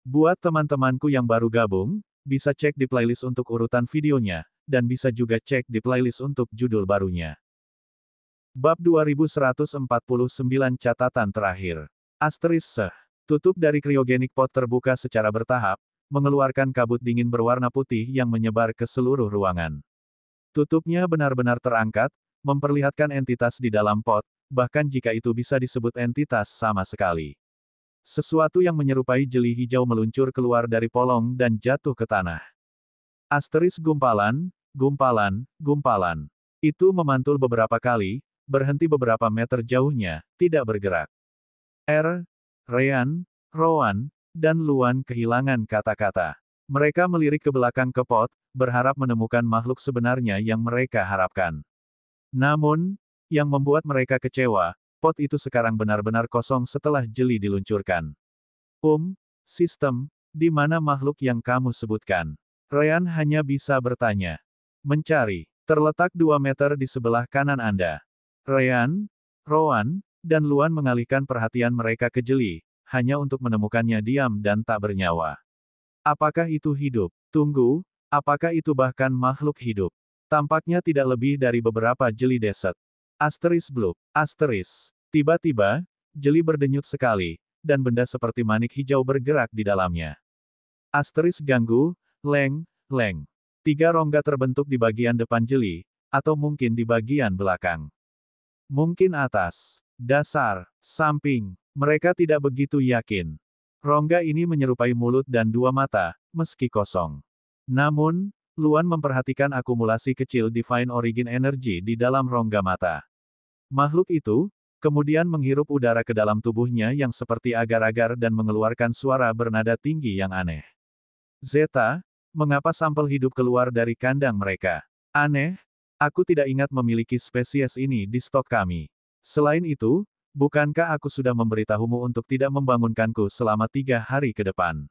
Buat teman-temanku yang baru gabung, bisa cek di playlist untuk urutan videonya, dan bisa juga cek di playlist untuk judul barunya. Bab 2149 Catatan Terakhir. Asterisk. Tutup dari cryogenic pod terbuka secara bertahap, mengeluarkan kabut dingin berwarna putih yang menyebar ke seluruh ruangan. Tutupnya benar-benar terangkat, memperlihatkan entitas di dalam pod, bahkan jika itu bisa disebut entitas sama sekali. Sesuatu yang menyerupai jeli hijau meluncur keluar dari polong dan jatuh ke tanah. Asterisk gumpalan, gumpalan, gumpalan. Itu memantul beberapa kali, berhenti beberapa meter jauhnya, tidak bergerak. Ryan, Rowan, dan Luan kehilangan kata-kata. Mereka melirik ke belakang ke pot, berharap menemukan makhluk sebenarnya yang mereka harapkan. Namun, yang membuat mereka kecewa, pot itu sekarang benar-benar kosong setelah jeli diluncurkan. Sistem, di mana makhluk yang kamu sebutkan? Ryan hanya bisa bertanya. Mencari. Terletak 2 meter di sebelah kanan Anda. Ryan, Rowan, dan Luan mengalihkan perhatian mereka ke jeli, hanya untuk menemukannya diam dan tak bernyawa. Apakah itu hidup? Tunggu, apakah itu bahkan makhluk hidup? Tampaknya tidak lebih dari beberapa jeli desert. Asterisk blub. Asterisk. Tiba-tiba, jeli berdenyut sekali, dan benda seperti manik hijau bergerak di dalamnya. Asterisk ganggu, leng. 3 rongga terbentuk di bagian depan jeli, atau mungkin di bagian belakang. Mungkin atas, dasar, samping. Mereka tidak begitu yakin. Rongga ini menyerupai mulut dan 2 mata, meski kosong. Namun, Luan memperhatikan akumulasi kecil Divine Origin Energy di dalam rongga mata. Makhluk itu, kemudian menghirup udara ke dalam tubuhnya yang seperti agar-agar dan mengeluarkan suara bernada tinggi yang aneh. Zeta, mengapa sampel hidup keluar dari kandang mereka? Aneh, aku tidak ingat memiliki spesies ini di stok kami. Selain itu, bukankah aku sudah memberitahumu untuk tidak membangunkanku selama 3 hari ke depan?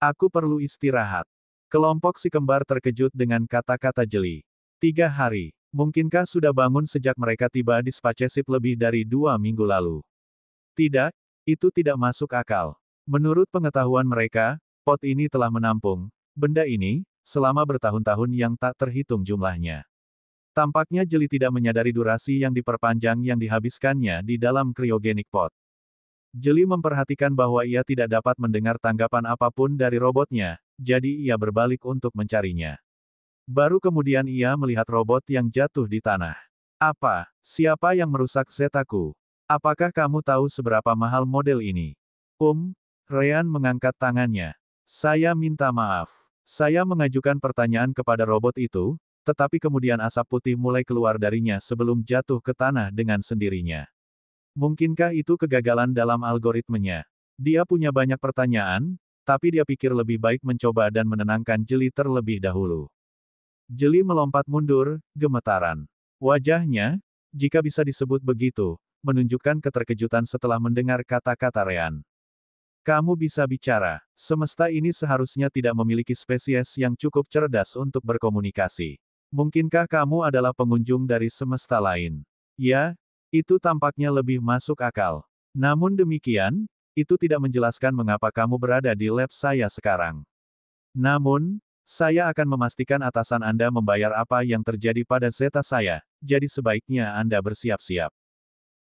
Aku perlu istirahat. Kelompok si kembar terkejut dengan kata-kata jeli. 3 hari. Mungkinkah sudah bangun sejak mereka tiba di spaceship lebih dari 2 minggu lalu? Tidak, itu tidak masuk akal. Menurut pengetahuan mereka, pot ini telah menampung benda ini selama bertahun-tahun yang tak terhitung jumlahnya. Tampaknya jeli tidak menyadari durasi yang diperpanjang yang dihabiskannya di dalam cryogenic pod. Jeli memperhatikan bahwa ia tidak dapat mendengar tanggapan apapun dari robotnya, jadi ia berbalik untuk mencarinya. Baru kemudian ia melihat robot yang jatuh di tanah. Apa? Siapa yang merusak Zetaku? Apakah kamu tahu seberapa mahal model ini? Ryan mengangkat tangannya. Saya minta maaf. Saya mengajukan pertanyaan kepada robot itu, tetapi kemudian asap putih mulai keluar darinya sebelum jatuh ke tanah dengan sendirinya. Mungkinkah itu kegagalan dalam algoritmenya? Dia punya banyak pertanyaan, tapi dia pikir lebih baik mencoba dan menenangkan jeli terlebih dahulu. Jeli melompat mundur, gemetaran. Wajahnya, jika bisa disebut begitu, menunjukkan keterkejutan setelah mendengar kata-kata Ryan. Kamu bisa bicara. Semesta ini seharusnya tidak memiliki spesies yang cukup cerdas untuk berkomunikasi. Mungkinkah kamu adalah pengunjung dari semesta lain? Ya, itu tampaknya lebih masuk akal. Namun demikian, itu tidak menjelaskan mengapa kamu berada di lab saya sekarang. Namun, saya akan memastikan atasan Anda membayar apa yang terjadi pada Zeta saya, jadi sebaiknya Anda bersiap-siap.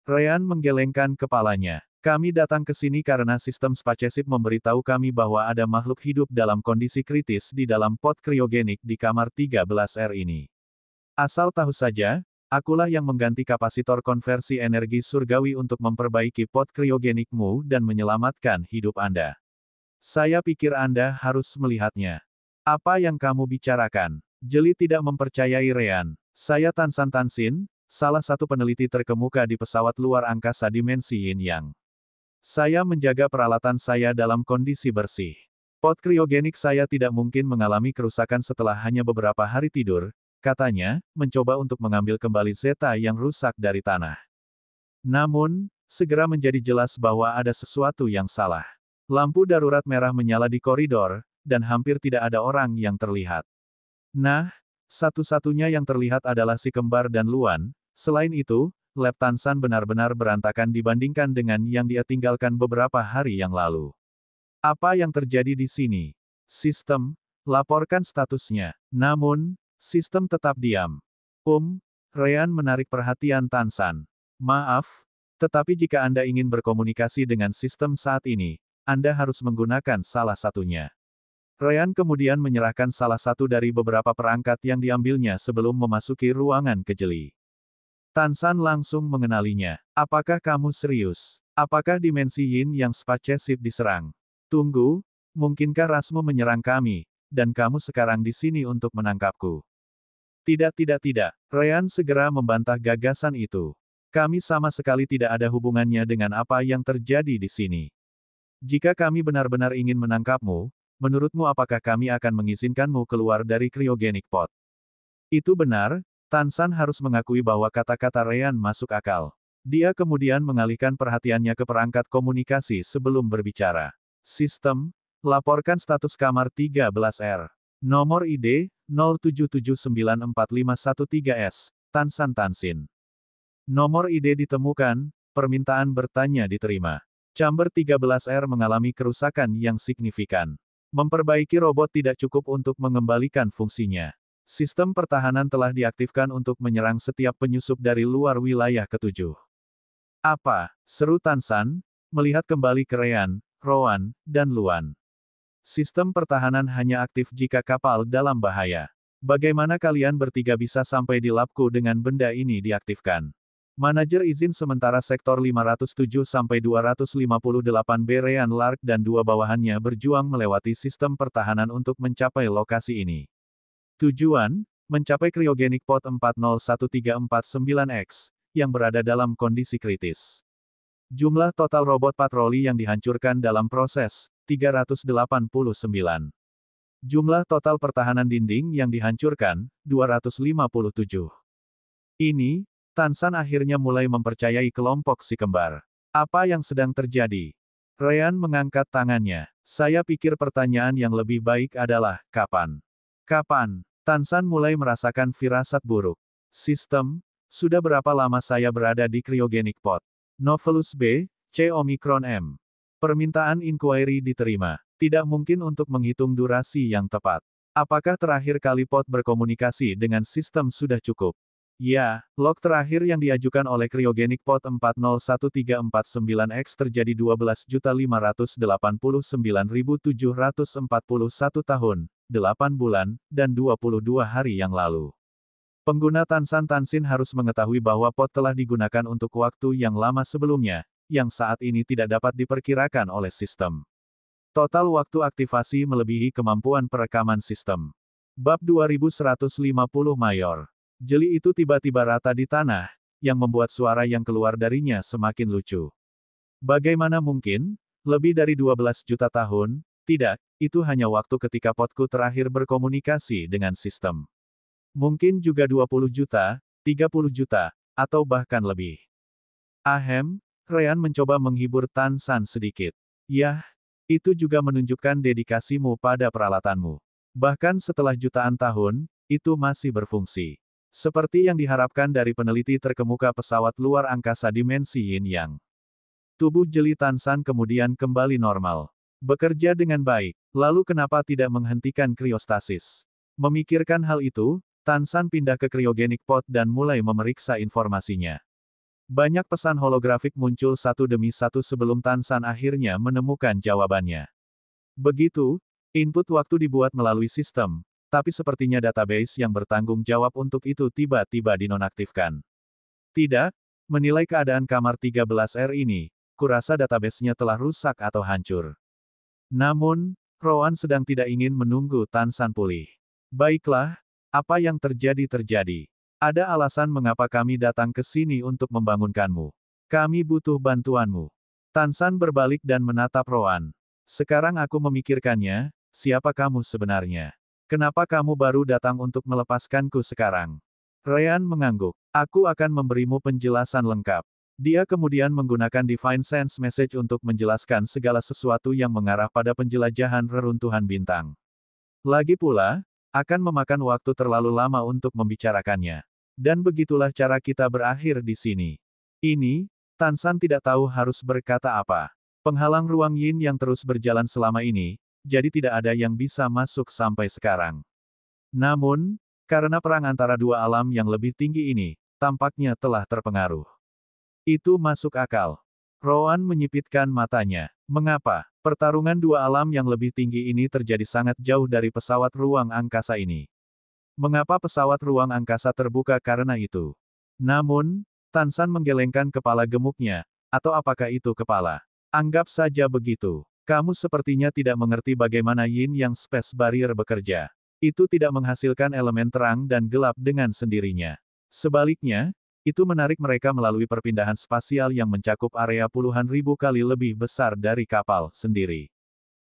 Ryan menggelengkan kepalanya. Kami datang ke sini karena sistem spaceship memberitahu kami bahwa ada makhluk hidup dalam kondisi kritis di dalam pod kriogenik di kamar 13R ini. Asal tahu saja, akulah yang mengganti kapasitor konversi energi surgawi untuk memperbaiki pod kriogenikmu dan menyelamatkan hidup Anda. Saya pikir Anda harus melihatnya. Apa yang kamu bicarakan? Jeli tidak mempercayai Ryan. Saya Tansan Tansin, salah satu peneliti terkemuka di pesawat luar angkasa dimensi Yin Yang. Saya menjaga peralatan saya dalam kondisi bersih. Pod kriogenik saya tidak mungkin mengalami kerusakan setelah hanya beberapa hari tidur, katanya, mencoba untuk mengambil kembali Zeta yang rusak dari tanah. Namun, segera menjadi jelas bahwa ada sesuatu yang salah. Lampu darurat merah menyala di koridor, dan hampir tidak ada orang yang terlihat. Nah, satu-satunya yang terlihat adalah si kembar dan Luan. Selain itu, lab Tansan benar-benar berantakan dibandingkan dengan yang dia tinggalkan beberapa hari yang lalu. Apa yang terjadi di sini? Sistem, laporkan statusnya. Namun, sistem tetap diam. Ryan menarik perhatian Tansan. Maaf, tetapi jika Anda ingin berkomunikasi dengan sistem saat ini, Anda harus menggunakan salah satunya. Ryan kemudian menyerahkan salah satu dari beberapa perangkat yang diambilnya sebelum memasuki ruangan kejeli. Tansan langsung mengenalinya. Apakah kamu serius? Apakah dimensi Yin yang spaceship diserang? Tunggu, mungkinkah rasmu menyerang kami, dan kamu sekarang di sini untuk menangkapku? Tidak. Ryan segera membantah gagasan itu. Kami sama sekali tidak ada hubungannya dengan apa yang terjadi di sini. Jika kami benar-benar ingin menangkapmu, menurutmu apakah kami akan mengizinkanmu keluar dari cryogenic pod? Itu benar, Tansan harus mengakui bahwa kata-kata Ryan masuk akal. Dia kemudian mengalihkan perhatiannya ke perangkat komunikasi sebelum berbicara. Sistem, laporkan status kamar 13R. Nomor ID, 07794513S, Tansan Tansin. Nomor ID ditemukan, permintaan bertanya diterima. Chamber 13R mengalami kerusakan yang signifikan. Memperbaiki robot tidak cukup untuk mengembalikan fungsinya. Sistem pertahanan telah diaktifkan untuk menyerang setiap penyusup dari luar wilayah ketujuh. Apa? Seru Tansan, melihat kembali ke Ryan, Rowan, dan Luan. Sistem pertahanan hanya aktif jika kapal dalam bahaya. Bagaimana kalian bertiga bisa sampai di labku dengan benda ini diaktifkan? Manajer izin sementara sektor 507-258B Ryan Lark dan dua bawahannya berjuang melewati sistem pertahanan untuk mencapai lokasi ini. Tujuan, mencapai cryogenic pod 401349X, yang berada dalam kondisi kritis. Jumlah total robot patroli yang dihancurkan dalam proses, 389. Jumlah total pertahanan dinding yang dihancurkan, 257. Ini, Tansan akhirnya mulai mempercayai kelompok si kembar. Apa yang sedang terjadi? Ryan mengangkat tangannya. Saya pikir pertanyaan yang lebih baik adalah, kapan? Kapan? Tansan mulai merasakan firasat buruk. Sistem, sudah berapa lama saya berada di cryogenic pod? Novellus B, C Omicron M. Permintaan inquiry diterima. Tidak mungkin untuk menghitung durasi yang tepat. Apakah terakhir kali pod berkomunikasi dengan sistem sudah cukup? Ya, log terakhir yang diajukan oleh cryogenic pod 401349X terjadi 12.589.741 tahun, 8 bulan, dan 22 hari yang lalu. Pengguna Tansan Tansin harus mengetahui bahwa pod telah digunakan untuk waktu yang lama sebelumnya, yang saat ini tidak dapat diperkirakan oleh sistem. Total waktu aktivasi melebihi kemampuan perekaman sistem. Bab 2150 Mayor. Jeli itu tiba-tiba rata di tanah, yang membuat suara yang keluar darinya semakin lucu. Bagaimana mungkin? Lebih dari 12 juta tahun? Tidak, itu hanya waktu ketika podku terakhir berkomunikasi dengan sistem. Mungkin juga 20 juta, 30 juta, atau bahkan lebih. Ahem, Ryan mencoba menghibur Tansan sedikit. Yah, itu juga menunjukkan dedikasimu pada peralatanmu. Bahkan setelah jutaan tahun, itu masih berfungsi. Seperti yang diharapkan dari peneliti terkemuka pesawat luar angkasa dimensi Yin Yang. Tubuh jeli Tansan kemudian kembali normal. Bekerja dengan baik, lalu kenapa tidak menghentikan kriostasis? Memikirkan hal itu, Tansan pindah ke cryogenic pod dan mulai memeriksa informasinya. Banyak pesan holografik muncul satu demi satu sebelum Tansan akhirnya menemukan jawabannya. Begitu, input waktu dibuat melalui sistem, tapi sepertinya database yang bertanggung jawab untuk itu tiba-tiba dinonaktifkan. Tidak, menilai keadaan kamar 13R ini, kurasa database-nya telah rusak atau hancur. Namun, Rowan sedang tidak ingin menunggu Tansan pulih. Baiklah, apa yang terjadi. Ada alasan mengapa kami datang ke sini untuk membangunkanmu. Kami butuh bantuanmu. Tansan berbalik dan menatap Rowan. Sekarang aku memikirkannya, siapa kamu sebenarnya? Kenapa kamu baru datang untuk melepaskanku sekarang? Ryan mengangguk. Aku akan memberimu penjelasan lengkap. Dia kemudian menggunakan Divine Sense Message untuk menjelaskan segala sesuatu yang mengarah pada penjelajahan reruntuhan bintang. Lagi pula, akan memakan waktu terlalu lama untuk membicarakannya. Dan begitulah cara kita berakhir di sini. Ini, Tansan tidak tahu harus berkata apa. Penghalang ruang yin yang terus berjalan selama ini, jadi tidak ada yang bisa masuk sampai sekarang. Namun, karena perang antara dua alam yang lebih tinggi ini, tampaknya telah terpengaruh. Itu masuk akal. Rowan menyipitkan matanya. Mengapa? Pertarungan dua alam yang lebih tinggi ini terjadi sangat jauh dari pesawat ruang angkasa ini. Mengapa pesawat ruang angkasa terbuka karena itu? Namun, Tansan menggelengkan kepala gemuknya, atau apakah itu kepala? Anggap saja begitu. Kamu sepertinya tidak mengerti bagaimana yin yang space barrier bekerja. Itu tidak menghasilkan elemen terang dan gelap dengan sendirinya. Sebaliknya, itu menarik mereka melalui perpindahan spasial yang mencakup area puluhan ribu kali lebih besar dari kapal sendiri.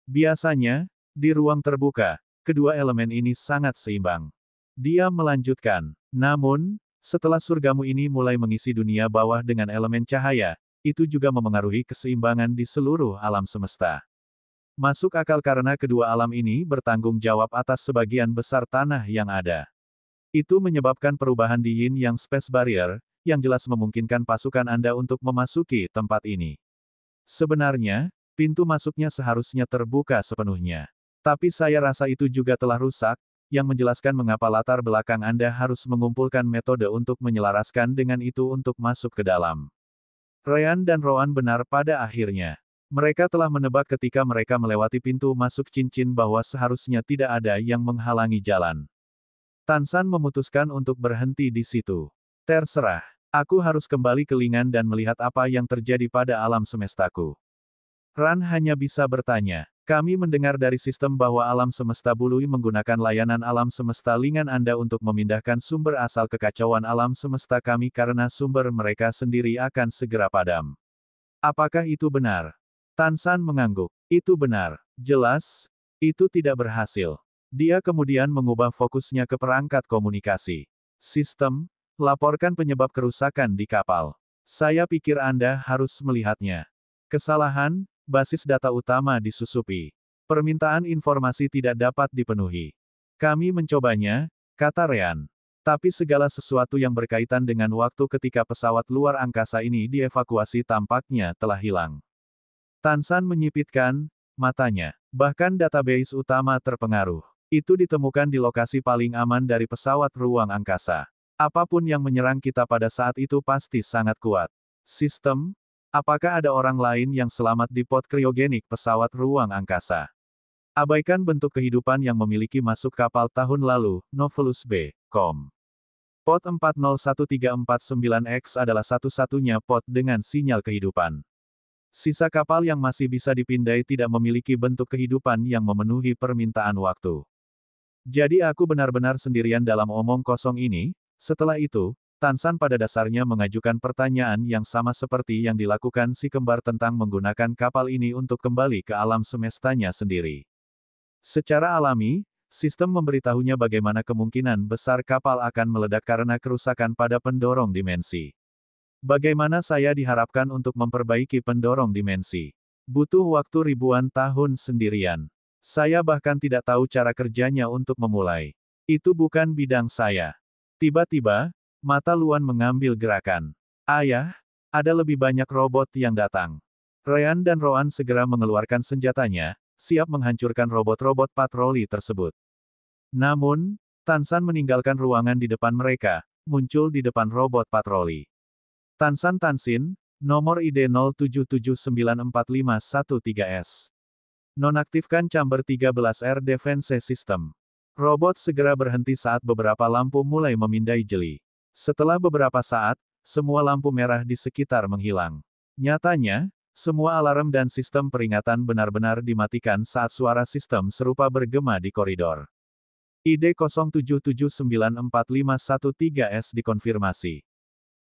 Biasanya, di ruang terbuka, kedua elemen ini sangat seimbang. Dia melanjutkan, namun, setelah surgamu ini mulai mengisi dunia bawah dengan elemen cahaya, itu juga memengaruhi keseimbangan di seluruh alam semesta. Masuk akal karena kedua alam ini bertanggung jawab atas sebagian besar tanah yang ada. Itu menyebabkan perubahan di yin yang space barrier, yang jelas memungkinkan pasukan Anda untuk memasuki tempat ini. Sebenarnya, pintu masuknya seharusnya terbuka sepenuhnya. Tapi saya rasa itu juga telah rusak, yang menjelaskan mengapa latar belakang Anda harus mengumpulkan metode untuk menyelaraskan dengan itu untuk masuk ke dalam. Ryan dan Rowan benar pada akhirnya. Mereka telah menebak ketika mereka melewati pintu masuk cincin bahwa seharusnya tidak ada yang menghalangi jalan. Tansan memutuskan untuk berhenti di situ. Terserah. Aku harus kembali ke Lingan dan melihat apa yang terjadi pada alam semestaku. Ran hanya bisa bertanya. Kami mendengar dari sistem bahwa alam semesta Bului menggunakan layanan alam semesta Lingan Anda untuk memindahkan sumber asal kekacauan alam semesta kami karena sumber mereka sendiri akan segera padam. Apakah itu benar? Tansan mengangguk. Itu benar. Jelas, itu tidak berhasil. Dia kemudian mengubah fokusnya ke perangkat komunikasi. Sistem, laporkan penyebab kerusakan di kapal. Saya pikir Anda harus melihatnya. Kesalahan, basis data utama disusupi. Permintaan informasi tidak dapat dipenuhi. Kami mencobanya, kata Ryan. Tapi segala sesuatu yang berkaitan dengan waktu ketika pesawat luar angkasa ini dievakuasi tampaknya telah hilang. Tansan menyipitkan matanya. Bahkan database utama terpengaruh. Itu ditemukan di lokasi paling aman dari pesawat ruang angkasa. Apapun yang menyerang kita pada saat itu pasti sangat kuat. Sistem, apakah ada orang lain yang selamat di pod kriogenik pesawat ruang angkasa? Abaikan bentuk kehidupan yang memiliki masuk kapal tahun lalu, Novellus B. Com. Pod 401349X adalah satu-satunya pod dengan sinyal kehidupan. Sisa kapal yang masih bisa dipindai tidak memiliki bentuk kehidupan yang memenuhi permintaan waktu. Jadi aku benar-benar sendirian dalam omong kosong ini. Setelah itu, Tansan pada dasarnya mengajukan pertanyaan yang sama seperti yang dilakukan si kembar tentang menggunakan kapal ini untuk kembali ke alam semestanya sendiri. Secara alami, sistem memberitahunya bagaimana kemungkinan besar kapal akan meledak karena kerusakan pada pendorong dimensi. Bagaimana saya diharapkan untuk memperbaiki pendorong dimensi? Butuh waktu ribuan tahun sendirian. Saya bahkan tidak tahu cara kerjanya untuk memulai. Itu bukan bidang saya. Tiba-tiba, mata Luan mengambil gerakan. Ayah, ada lebih banyak robot yang datang. Ryan dan Rowan segera mengeluarkan senjatanya, siap menghancurkan robot-robot patroli tersebut. Namun, Tansan meninggalkan ruangan di depan mereka, muncul di depan robot patroli. Tansan Tansin, nomor ID 07794513S. Nonaktifkan chamber 13R Defense System. Robot segera berhenti saat beberapa lampu mulai memindai jeli. Setelah beberapa saat, semua lampu merah di sekitar menghilang. Nyatanya, semua alarm dan sistem peringatan benar-benar dimatikan saat suara sistem serupa bergema di koridor. ID 07794513S dikonfirmasi.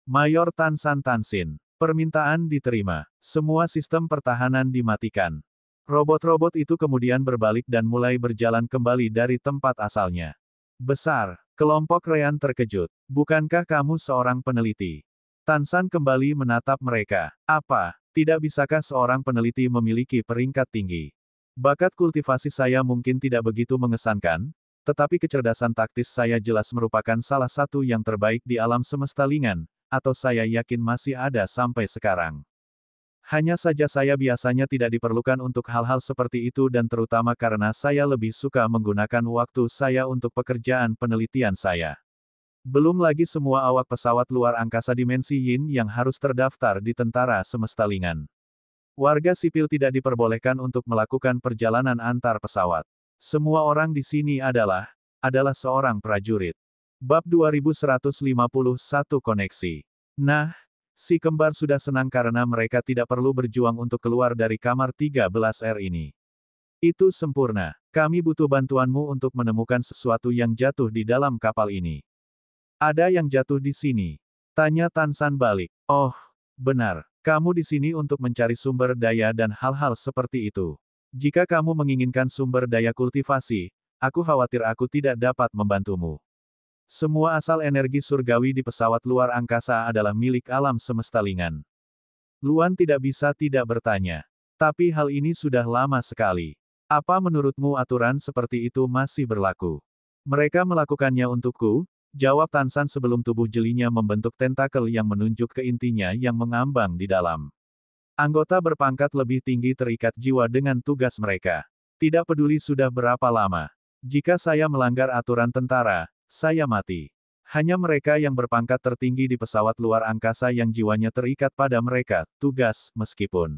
Mayor Tansan Tansin. Permintaan diterima. Semua sistem pertahanan dimatikan. Robot-robot itu kemudian berbalik dan mulai berjalan kembali dari tempat asalnya. Besar. Kelompok Ryan terkejut. Bukankah kamu seorang peneliti? Tansan kembali menatap mereka. Apa? Tidak bisakah seorang peneliti memiliki peringkat tinggi? Bakat kultivasi saya mungkin tidak begitu mengesankan, tetapi kecerdasan taktis saya jelas merupakan salah satu yang terbaik di alam semesta Lingan. Atau saya yakin masih ada sampai sekarang. Hanya saja saya biasanya tidak diperlukan untuk hal-hal seperti itu dan terutama karena saya lebih suka menggunakan waktu saya untuk pekerjaan penelitian saya. Belum lagi semua awak pesawat luar angkasa dimensi Yin yang harus terdaftar di tentara semesta Lingan. Warga sipil tidak diperbolehkan untuk melakukan perjalanan antar pesawat. Semua orang di sini adalah seorang prajurit. Bab 2151 Koneksi. Nah, si kembar sudah senang karena mereka tidak perlu berjuang untuk keluar dari kamar 13R ini. Itu sempurna. Kami butuh bantuanmu untuk menemukan sesuatu yang jatuh di dalam kapal ini. Ada yang jatuh di sini? Tanya Tan San balik. Oh, benar. Kamu di sini untuk mencari sumber daya dan hal-hal seperti itu. Jika kamu menginginkan sumber daya kultivasi, aku khawatir aku tidak dapat membantumu. Semua asal energi surgawi di pesawat luar angkasa adalah milik alam semesta Lingan. Luan tidak bisa tidak bertanya. Tapi hal ini sudah lama sekali. Apa menurutmu aturan seperti itu masih berlaku? Mereka melakukannya untukku, jawab Tan San sebelum tubuh jelinya membentuk tentakel yang menunjuk ke intinya yang mengambang di dalam. Anggota berpangkat lebih tinggi terikat jiwa dengan tugas mereka. Tidak peduli sudah berapa lama. Jika saya melanggar aturan tentara, saya mati. Hanya mereka yang berpangkat tertinggi di pesawat luar angkasa yang jiwanya terikat pada mereka, tugas, meskipun.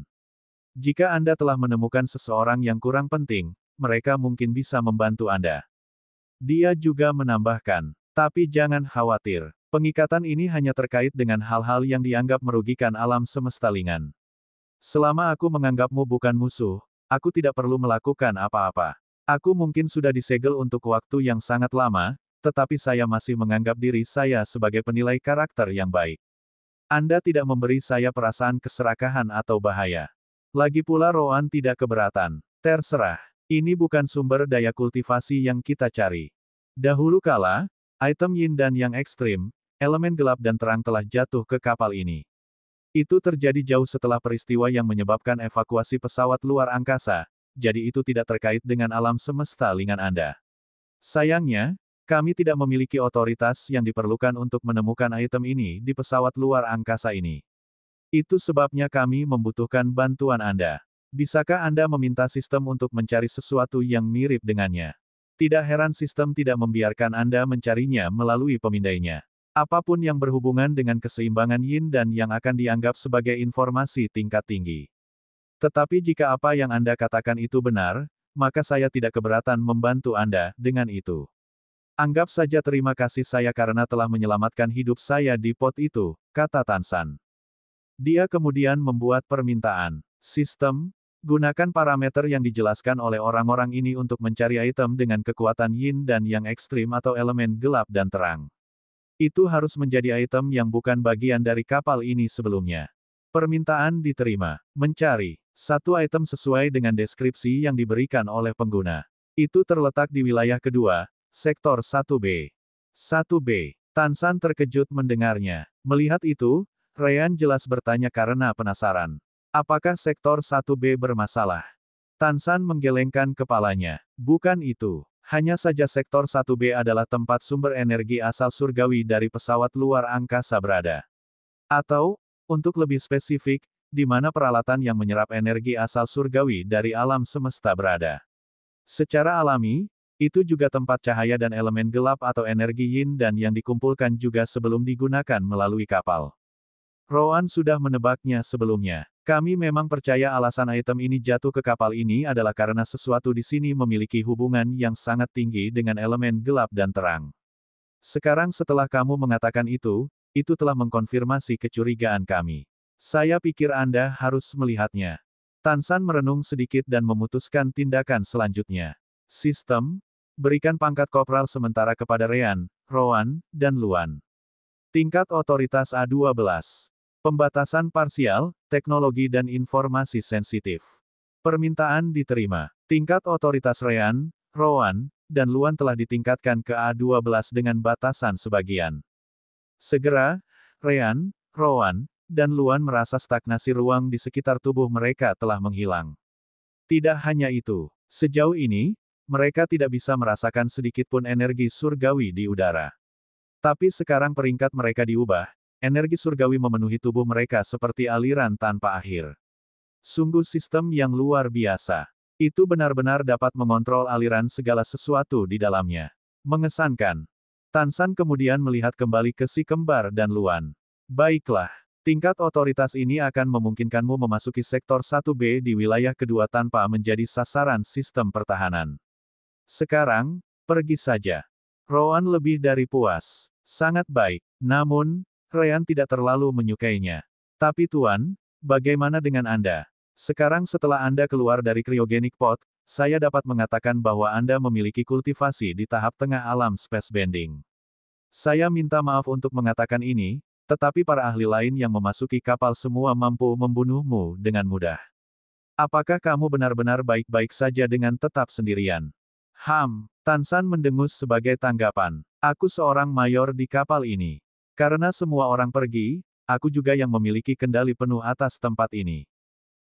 Jika Anda telah menemukan seseorang yang kurang penting, mereka mungkin bisa membantu Anda. Dia juga menambahkan, tapi jangan khawatir. Pengikatan ini hanya terkait dengan hal-hal yang dianggap merugikan alam semesta Lingan. Selama aku menganggapmu bukan musuh, aku tidak perlu melakukan apa-apa. Aku mungkin sudah disegel untuk waktu yang sangat lama, tetapi saya masih menganggap diri saya sebagai penilai karakter yang baik. Anda tidak memberi saya perasaan keserakahan atau bahaya. Lagi pula Roan tidak keberatan. Terserah. Ini bukan sumber daya kultivasi yang kita cari. Dahulu kala, item yin dan yang ekstrim, elemen gelap dan terang telah jatuh ke kapal ini. Itu terjadi jauh setelah peristiwa yang menyebabkan evakuasi pesawat luar angkasa, jadi itu tidak terkait dengan alam semesta Lingan Anda. Sayangnya, kami tidak memiliki otoritas yang diperlukan untuk menemukan item ini di pesawat luar angkasa ini. Itu sebabnya kami membutuhkan bantuan Anda. Bisakah Anda meminta sistem untuk mencari sesuatu yang mirip dengannya? Tidak heran sistem tidak membiarkan Anda mencarinya melalui pemindainya. Apapun yang berhubungan dengan keseimbangan yin dan yang akan dianggap sebagai informasi tingkat tinggi. Tetapi jika apa yang Anda katakan itu benar, maka saya tidak keberatan membantu Anda dengan itu. Anggap saja terima kasih saya karena telah menyelamatkan hidup saya di pot itu, kata Tan San. Dia kemudian membuat permintaan. Sistem, gunakan parameter yang dijelaskan oleh orang-orang ini untuk mencari item dengan kekuatan yin dan yang ekstrim atau elemen gelap dan terang. Itu harus menjadi item yang bukan bagian dari kapal ini sebelumnya. Permintaan diterima. Mencari satu item sesuai dengan deskripsi yang diberikan oleh pengguna. Itu terletak di wilayah kedua, Sektor 1B. 1B. Tan San terkejut mendengarnya. Melihat itu, Ryan jelas bertanya karena penasaran. Apakah Sektor 1B bermasalah? Tan San menggelengkan kepalanya. Bukan itu. Hanya saja Sektor 1B adalah tempat sumber energi asal surgawi dari pesawat luar angkasa berada. Atau, untuk lebih spesifik, di mana peralatan yang menyerap energi asal surgawi dari alam semesta berada. Secara alami, itu juga tempat cahaya dan elemen gelap atau energi yin dan yang dikumpulkan juga sebelum digunakan melalui kapal. Roan sudah menebaknya sebelumnya. Kami memang percaya alasan item ini jatuh ke kapal ini adalah karena sesuatu di sini memiliki hubungan yang sangat tinggi dengan elemen gelap dan terang. Sekarang setelah kamu mengatakan itu telah mengkonfirmasi kecurigaan kami. Saya pikir Anda harus melihatnya. Tan San merenung sedikit dan memutuskan tindakan selanjutnya. Sistem, berikan pangkat kopral sementara kepada Ryan, Roan, dan Luan. Tingkat otoritas A12. Pembatasan parsial, teknologi dan informasi sensitif. Permintaan diterima. Tingkat otoritas Ryan, Roan, dan Luan telah ditingkatkan ke A12 dengan batasan sebagian. Segera, Ryan, Roan, dan Luan merasa stagnasi ruang di sekitar tubuh mereka telah menghilang. Tidak hanya itu, sejauh ini, mereka tidak bisa merasakan sedikitpun energi surgawi di udara. Tapi sekarang peringkat mereka diubah, energi surgawi memenuhi tubuh mereka seperti aliran tanpa akhir. Sungguh sistem yang luar biasa. Itu benar-benar dapat mengontrol aliran segala sesuatu di dalamnya. Mengesankan. Tansan kemudian melihat kembali ke si kembar dan Luan. Baiklah. Tingkat otoritas ini akan memungkinkanmu memasuki sektor 1B di wilayah kedua tanpa menjadi sasaran sistem pertahanan. Sekarang, pergi saja. Rowan lebih dari puas. Sangat baik. Namun, Ryan tidak terlalu menyukainya. Tapi Tuan, bagaimana dengan Anda? Sekarang setelah Anda keluar dari cryogenic pod, saya dapat mengatakan bahwa Anda memiliki kultivasi di tahap tengah alam spacebending. Saya minta maaf untuk mengatakan ini, tetapi para ahli lain yang memasuki kapal semua mampu membunuhmu dengan mudah. Apakah kamu benar-benar baik-baik saja dengan tetap sendirian? Tansan mendengus sebagai tanggapan. Aku seorang mayor di kapal ini. Karena semua orang pergi, aku juga yang memiliki kendali penuh atas tempat ini.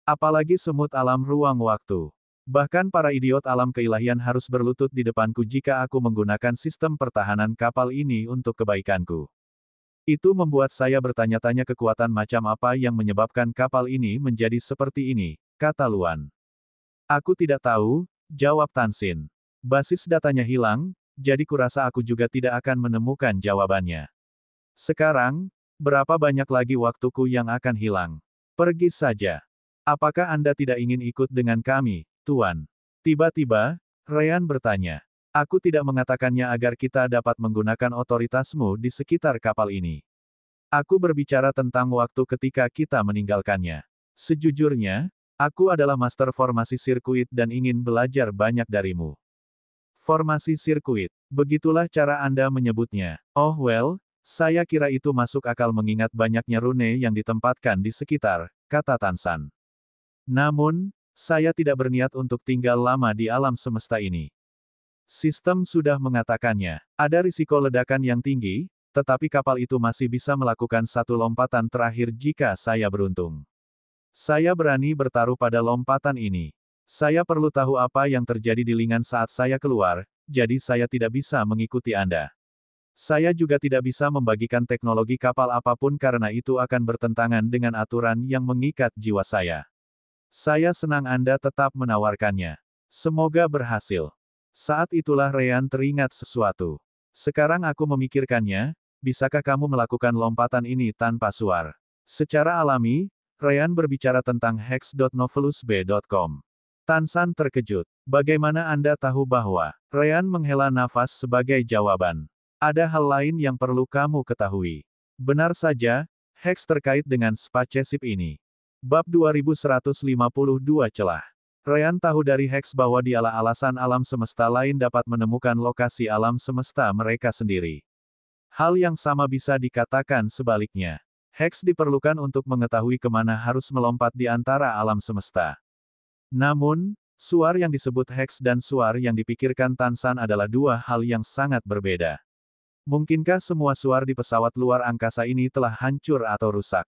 Apalagi semut alam ruang waktu. Bahkan para idiot alam keilahian harus berlutut di depanku jika aku menggunakan sistem pertahanan kapal ini untuk kebaikanku. Itu membuat saya bertanya-tanya kekuatan macam apa yang menyebabkan kapal ini menjadi seperti ini, kata Luan. Aku tidak tahu, jawab Tansin. Basis datanya hilang, jadi kurasa aku juga tidak akan menemukan jawabannya. Sekarang, berapa banyak lagi waktuku yang akan hilang? Pergi saja. Apakah Anda tidak ingin ikut dengan kami, Tuan? Tiba-tiba, Ryan bertanya. Aku tidak mengatakannya agar kita dapat menggunakan otoritasmu di sekitar kapal ini. Aku berbicara tentang waktu ketika kita meninggalkannya. Sejujurnya, aku adalah master formasi sirkuit dan ingin belajar banyak darimu. Formasi sirkuit. Begitulah cara Anda menyebutnya. Oh well, saya kira itu masuk akal mengingat banyaknya rune yang ditempatkan di sekitar, kata Tansan. Namun, saya tidak berniat untuk tinggal lama di alam semesta ini. Sistem sudah mengatakannya. Ada risiko ledakan yang tinggi, tetapi kapal itu masih bisa melakukan satu lompatan terakhir jika saya beruntung. Saya berani bertaruh pada lompatan ini. Saya perlu tahu apa yang terjadi di Lingan saat saya keluar, jadi saya tidak bisa mengikuti Anda. Saya juga tidak bisa membagikan teknologi kapal apapun karena itu akan bertentangan dengan aturan yang mengikat jiwa saya. Saya senang Anda tetap menawarkannya. Semoga berhasil. Saat itulah Ryan teringat sesuatu. Sekarang aku memikirkannya, bisakah kamu melakukan lompatan ini tanpa suar? Secara alami, Ryan berbicara tentang hex.novelusb.com. Tansan terkejut. Bagaimana Anda tahu bahwa? Ryan menghela nafas sebagai jawaban. Ada hal lain yang perlu kamu ketahui. Benar saja, Hex terkait dengan spaceship ini. Bab 2152 celah. Ryan tahu dari Hex bahwa dialah alasan alam semesta lain dapat menemukan lokasi alam semesta mereka sendiri. Hal yang sama bisa dikatakan sebaliknya. Hex diperlukan untuk mengetahui kemana harus melompat di antara alam semesta. Namun, suar yang disebut Hex dan suar yang dipikirkan Tansan adalah dua hal yang sangat berbeda. Mungkinkah semua suar di pesawat luar angkasa ini telah hancur atau rusak?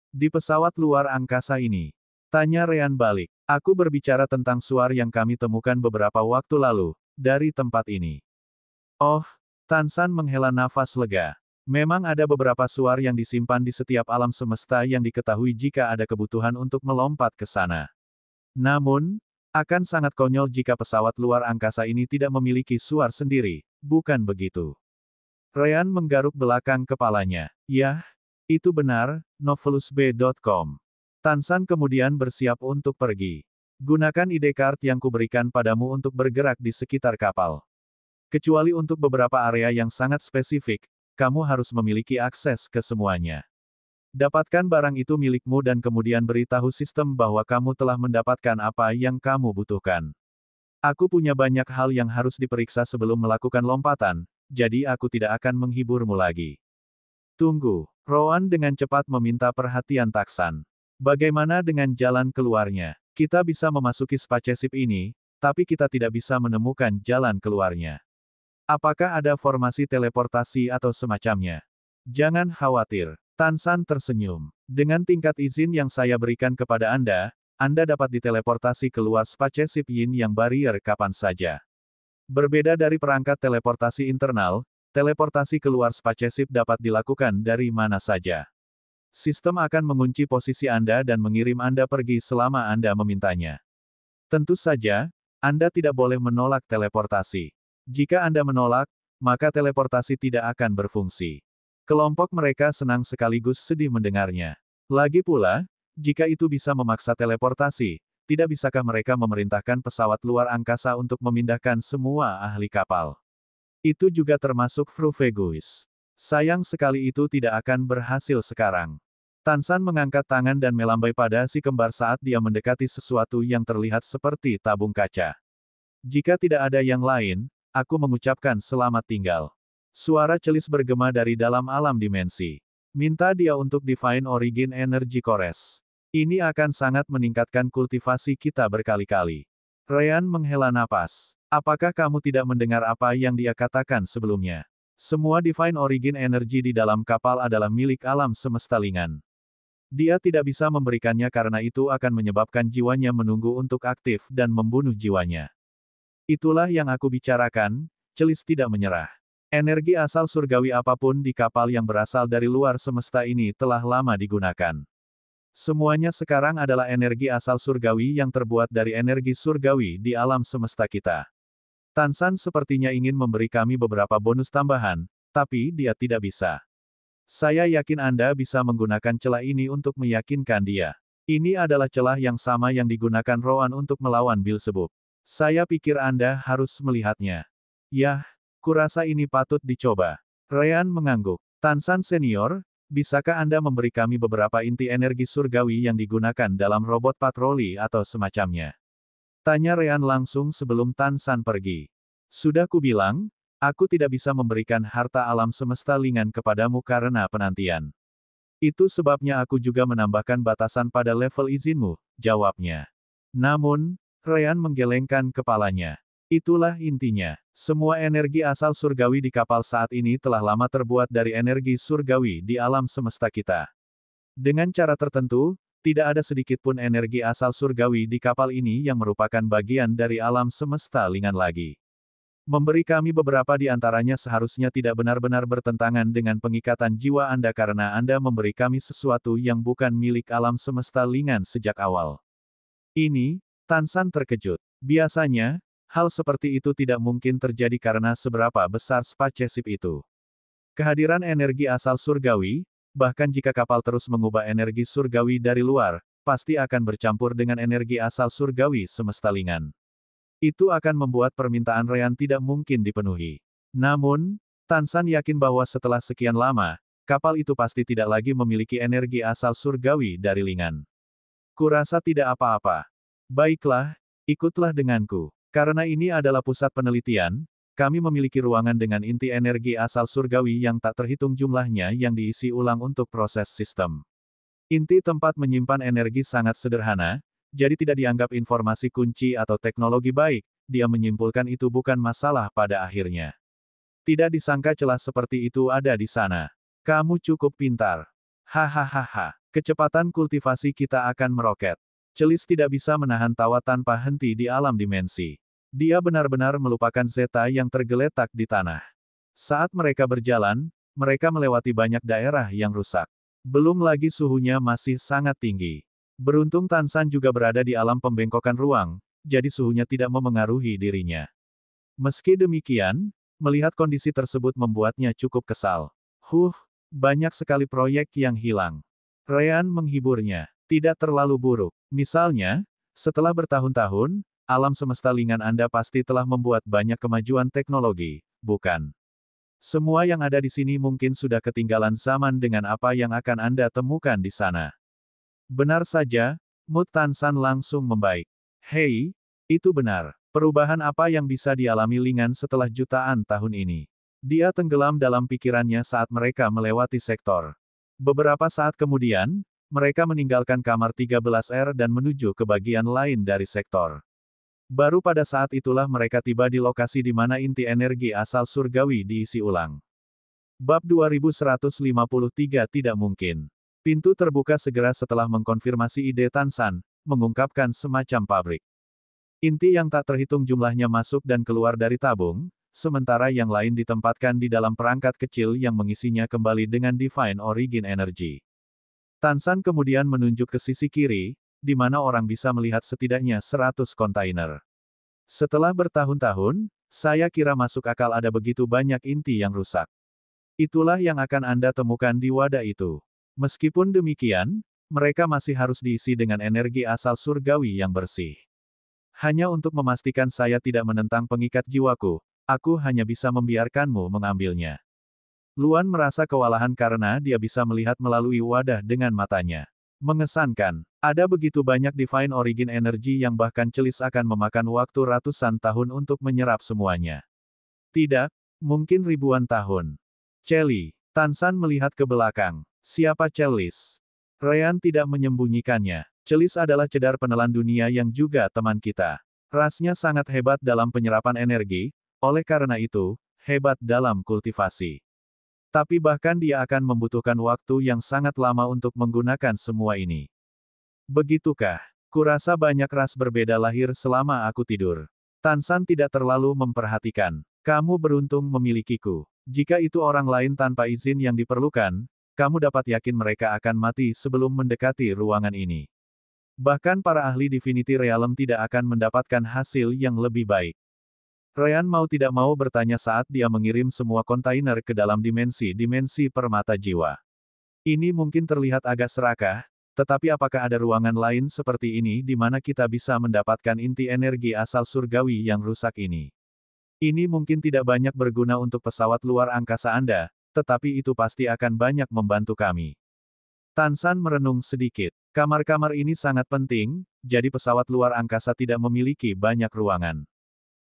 Di pesawat luar angkasa ini? Tanya Ryan balik. Aku berbicara tentang suar yang kami temukan beberapa waktu lalu, dari tempat ini. Oh, Tansan menghela nafas lega. Memang ada beberapa suar yang disimpan di setiap alam semesta yang diketahui jika ada kebutuhan untuk melompat ke sana. Namun, akan sangat konyol jika pesawat luar angkasa ini tidak memiliki suar sendiri, bukan begitu? Ryan menggaruk belakang kepalanya. Yah, itu benar, novelusb.com. Tansan kemudian bersiap untuk pergi. Gunakan ide card yang kuberikan padamu untuk bergerak di sekitar kapal. Kecuali untuk beberapa area yang sangat spesifik, kamu harus memiliki akses ke semuanya. Dapatkan barang itu milikmu dan kemudian beritahu sistem bahwa kamu telah mendapatkan apa yang kamu butuhkan. Aku punya banyak hal yang harus diperiksa sebelum melakukan lompatan, jadi aku tidak akan menghiburmu lagi. Tunggu, Rowan dengan cepat meminta perhatian Taksan. Bagaimana dengan jalan keluarnya? Kita bisa memasuki spaceship ini, tapi kita tidak bisa menemukan jalan keluarnya. Apakah ada formasi teleportasi atau semacamnya? Jangan khawatir. Tansan tersenyum. Dengan tingkat izin yang saya berikan kepada Anda dapat diteleportasi keluar spaceship Yin yang barrier kapan saja. Berbeda dari perangkat teleportasi internal, teleportasi keluar spaceship dapat dilakukan dari mana saja. Sistem akan mengunci posisi Anda dan mengirim Anda pergi selama Anda memintanya. Tentu saja, Anda tidak boleh menolak teleportasi. Jika Anda menolak, maka teleportasi tidak akan berfungsi. Kelompok mereka senang sekaligus sedih mendengarnya. Lagi pula, jika itu bisa memaksa teleportasi, tidak bisakah mereka memerintahkan pesawat luar angkasa untuk memindahkan semua ahli kapal? Itu juga termasuk Frufeguis. Sayang sekali itu tidak akan berhasil sekarang. Tansan mengangkat tangan dan melambai pada si kembar saat dia mendekati sesuatu yang terlihat seperti tabung kaca. Jika tidak ada yang lain, aku mengucapkan selamat tinggal. Suara celis bergema dari dalam alam dimensi. Minta dia untuk Divine Origin Energy Cores. Ini akan sangat meningkatkan kultivasi kita berkali-kali. Ryan menghela napas. Apakah kamu tidak mendengar apa yang dia katakan sebelumnya? Semua Divine Origin Energy di dalam kapal adalah milik alam semesta lingan. Dia tidak bisa memberikannya karena itu akan menyebabkan jiwanya menunggu untuk aktif dan membunuh jiwanya. Itulah yang aku bicarakan, celis tidak menyerah. Energi asal surgawi apapun di kapal yang berasal dari luar semesta ini telah lama digunakan. Semuanya sekarang adalah energi asal surgawi yang terbuat dari energi surgawi di alam semesta kita. Tansan sepertinya ingin memberi kami beberapa bonus tambahan, tapi dia tidak bisa. Saya yakin Anda bisa menggunakan celah ini untuk meyakinkan dia. Ini adalah celah yang sama yang digunakan Rowan untuk melawan Beelzebub. Saya pikir Anda harus melihatnya. Yah, kurasa ini patut dicoba. Ryan mengangguk. Tansan senior, bisakah Anda memberi kami beberapa inti energi surgawi yang digunakan dalam robot patroli atau semacamnya? Tanya Ryan langsung sebelum Tansan pergi. Sudah kubilang, aku tidak bisa memberikan harta alam semesta lingan kepadamu karena penantian. Itu sebabnya aku juga menambahkan batasan pada level izinmu, jawabnya. Namun, Ryan menggelengkan kepalanya. Itulah intinya. Semua energi asal surgawi di kapal saat ini telah lama terbuat dari energi surgawi di alam semesta kita. Dengan cara tertentu, tidak ada sedikit pun energi asal surgawi di kapal ini yang merupakan bagian dari alam semesta lingan lagi. Memberi kami beberapa di antaranya seharusnya tidak benar-benar bertentangan dengan pengikatan jiwa Anda karena Anda memberi kami sesuatu yang bukan milik alam semesta lingan sejak awal. Ini, Tansan terkejut. Biasanya, hal seperti itu tidak mungkin terjadi karena seberapa besar spaceship itu. Kehadiran energi asal surgawi, bahkan jika kapal terus mengubah energi surgawi dari luar, pasti akan bercampur dengan energi asal surgawi semesta lingan. Itu akan membuat permintaan Ryan tidak mungkin dipenuhi. Namun, Tansan yakin bahwa setelah sekian lama, kapal itu pasti tidak lagi memiliki energi asal surgawi dari lingan. Kurasa tidak apa-apa. Baiklah, ikutlah denganku. Karena ini adalah pusat penelitian, kami memiliki ruangan dengan inti energi asal surgawi yang tak terhitung jumlahnya yang diisi ulang untuk proses sistem. Inti tempat menyimpan energi sangat sederhana, jadi tidak dianggap informasi kunci atau teknologi baik, dia menyimpulkan itu bukan masalah pada akhirnya. Tidak disangka celah seperti itu ada di sana. Kamu cukup pintar. Hahaha, kecepatan kultivasi kita akan meroket. Celis tidak bisa menahan tawa tanpa henti di alam dimensi. Dia benar-benar melupakan Zeta yang tergeletak di tanah. Saat mereka berjalan, mereka melewati banyak daerah yang rusak. Belum lagi suhunya masih sangat tinggi. Beruntung Tansan juga berada di alam pembengkokan ruang, jadi suhunya tidak memengaruhi dirinya. Meski demikian, melihat kondisi tersebut membuatnya cukup kesal. Banyak sekali proyek yang hilang. Ryan menghiburnya. Tidak terlalu buruk. Misalnya, setelah bertahun-tahun, alam semesta lingan Anda pasti telah membuat banyak kemajuan teknologi, bukan? Semua yang ada di sini mungkin sudah ketinggalan zaman dengan apa yang akan Anda temukan di sana. Benar saja, mood Tansan langsung membaik. Hei, itu benar. Perubahan apa yang bisa dialami lingan setelah jutaan tahun ini? Dia tenggelam dalam pikirannya saat mereka melewati sektor. Beberapa saat kemudian, mereka meninggalkan kamar 13R dan menuju ke bagian lain dari sektor. Baru pada saat itulah mereka tiba di lokasi di mana inti energi asal surgawi diisi ulang. Bab 2153 tidak mungkin. Pintu terbuka segera setelah mengkonfirmasi ide Tansan, mengungkapkan semacam pabrik. Inti yang tak terhitung jumlahnya masuk dan keluar dari tabung, sementara yang lain ditempatkan di dalam perangkat kecil yang mengisinya kembali dengan Divine Origin Energy. Tan San kemudian menunjuk ke sisi kiri, di mana orang bisa melihat setidaknya 100 kontainer. Setelah bertahun-tahun, saya kira masuk akal ada begitu banyak inti yang rusak. Itulah yang akan Anda temukan di wadah itu. Meskipun demikian, mereka masih harus diisi dengan energi asal surgawi yang bersih. Hanya untuk memastikan saya tidak menentang pengikat jiwaku, aku hanya bisa membiarkanmu mengambilnya. Luan merasa kewalahan karena dia bisa melihat melalui wadah dengan matanya. Mengesankan, ada begitu banyak divine origin energy yang bahkan celis akan memakan waktu ratusan tahun untuk menyerap semuanya. Tidak, mungkin ribuan tahun. Celi, Tan San melihat ke belakang. Siapa Celis? Ryan tidak menyembunyikannya. Celis adalah cedar penelan dunia yang juga teman kita. Rasnya sangat hebat dalam penyerapan energi, oleh karena itu, hebat dalam kultivasi. Tapi bahkan dia akan membutuhkan waktu yang sangat lama untuk menggunakan semua ini. Begitukah? Kurasa banyak ras berbeda lahir selama aku tidur. Tan San tidak terlalu memperhatikan. Kamu beruntung memilikiku. Jika itu orang lain tanpa izin yang diperlukan, kamu dapat yakin mereka akan mati sebelum mendekati ruangan ini. Bahkan para ahli Divinity Realm tidak akan mendapatkan hasil yang lebih baik. Ryan mau tidak mau bertanya saat dia mengirim semua kontainer ke dalam dimensi permata jiwa. Ini mungkin terlihat agak serakah, tetapi apakah ada ruangan lain seperti ini di mana kita bisa mendapatkan inti energi asal surgawi yang rusak ini? Ini mungkin tidak banyak berguna untuk pesawat luar angkasa Anda, tetapi itu pasti akan banyak membantu kami. Tan San merenung sedikit. Kamar-kamar ini sangat penting, jadi pesawat luar angkasa tidak memiliki banyak ruangan.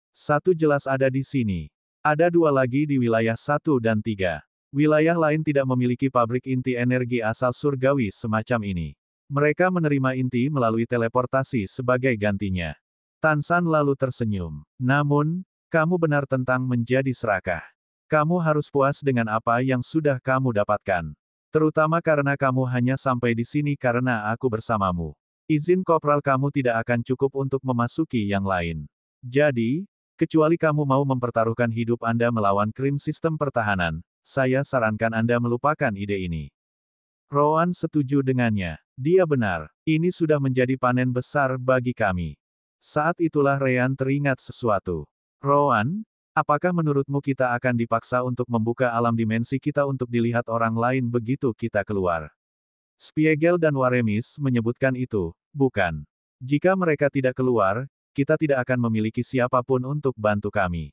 Satu jelas ada di sini. Ada dua lagi di wilayah 1 dan 3. Wilayah lain tidak memiliki pabrik inti energi asal surgawi semacam ini. Mereka menerima inti melalui teleportasi sebagai gantinya. Tan San lalu tersenyum. Namun, kamu benar tentang menjadi serakah. Kamu harus puas dengan apa yang sudah kamu dapatkan. Terutama karena kamu hanya sampai di sini karena aku bersamamu. Izin kopral kamu tidak akan cukup untuk memasuki yang lain. Jadi, kecuali kamu mau mempertaruhkan hidup Anda melawan krim sistem pertahanan, saya sarankan Anda melupakan ide ini. Rowan setuju dengannya. Dia benar. Ini sudah menjadi panen besar bagi kami. Saat itulah Ryan teringat sesuatu. Rowan, apakah menurutmu kita akan dipaksa untuk membuka alam dimensi kita untuk dilihat orang lain begitu kita keluar? Spiegel dan Waremis menyebutkan itu, bukan? Jika mereka tidak keluar, kita tidak akan memiliki siapapun untuk bantu kami.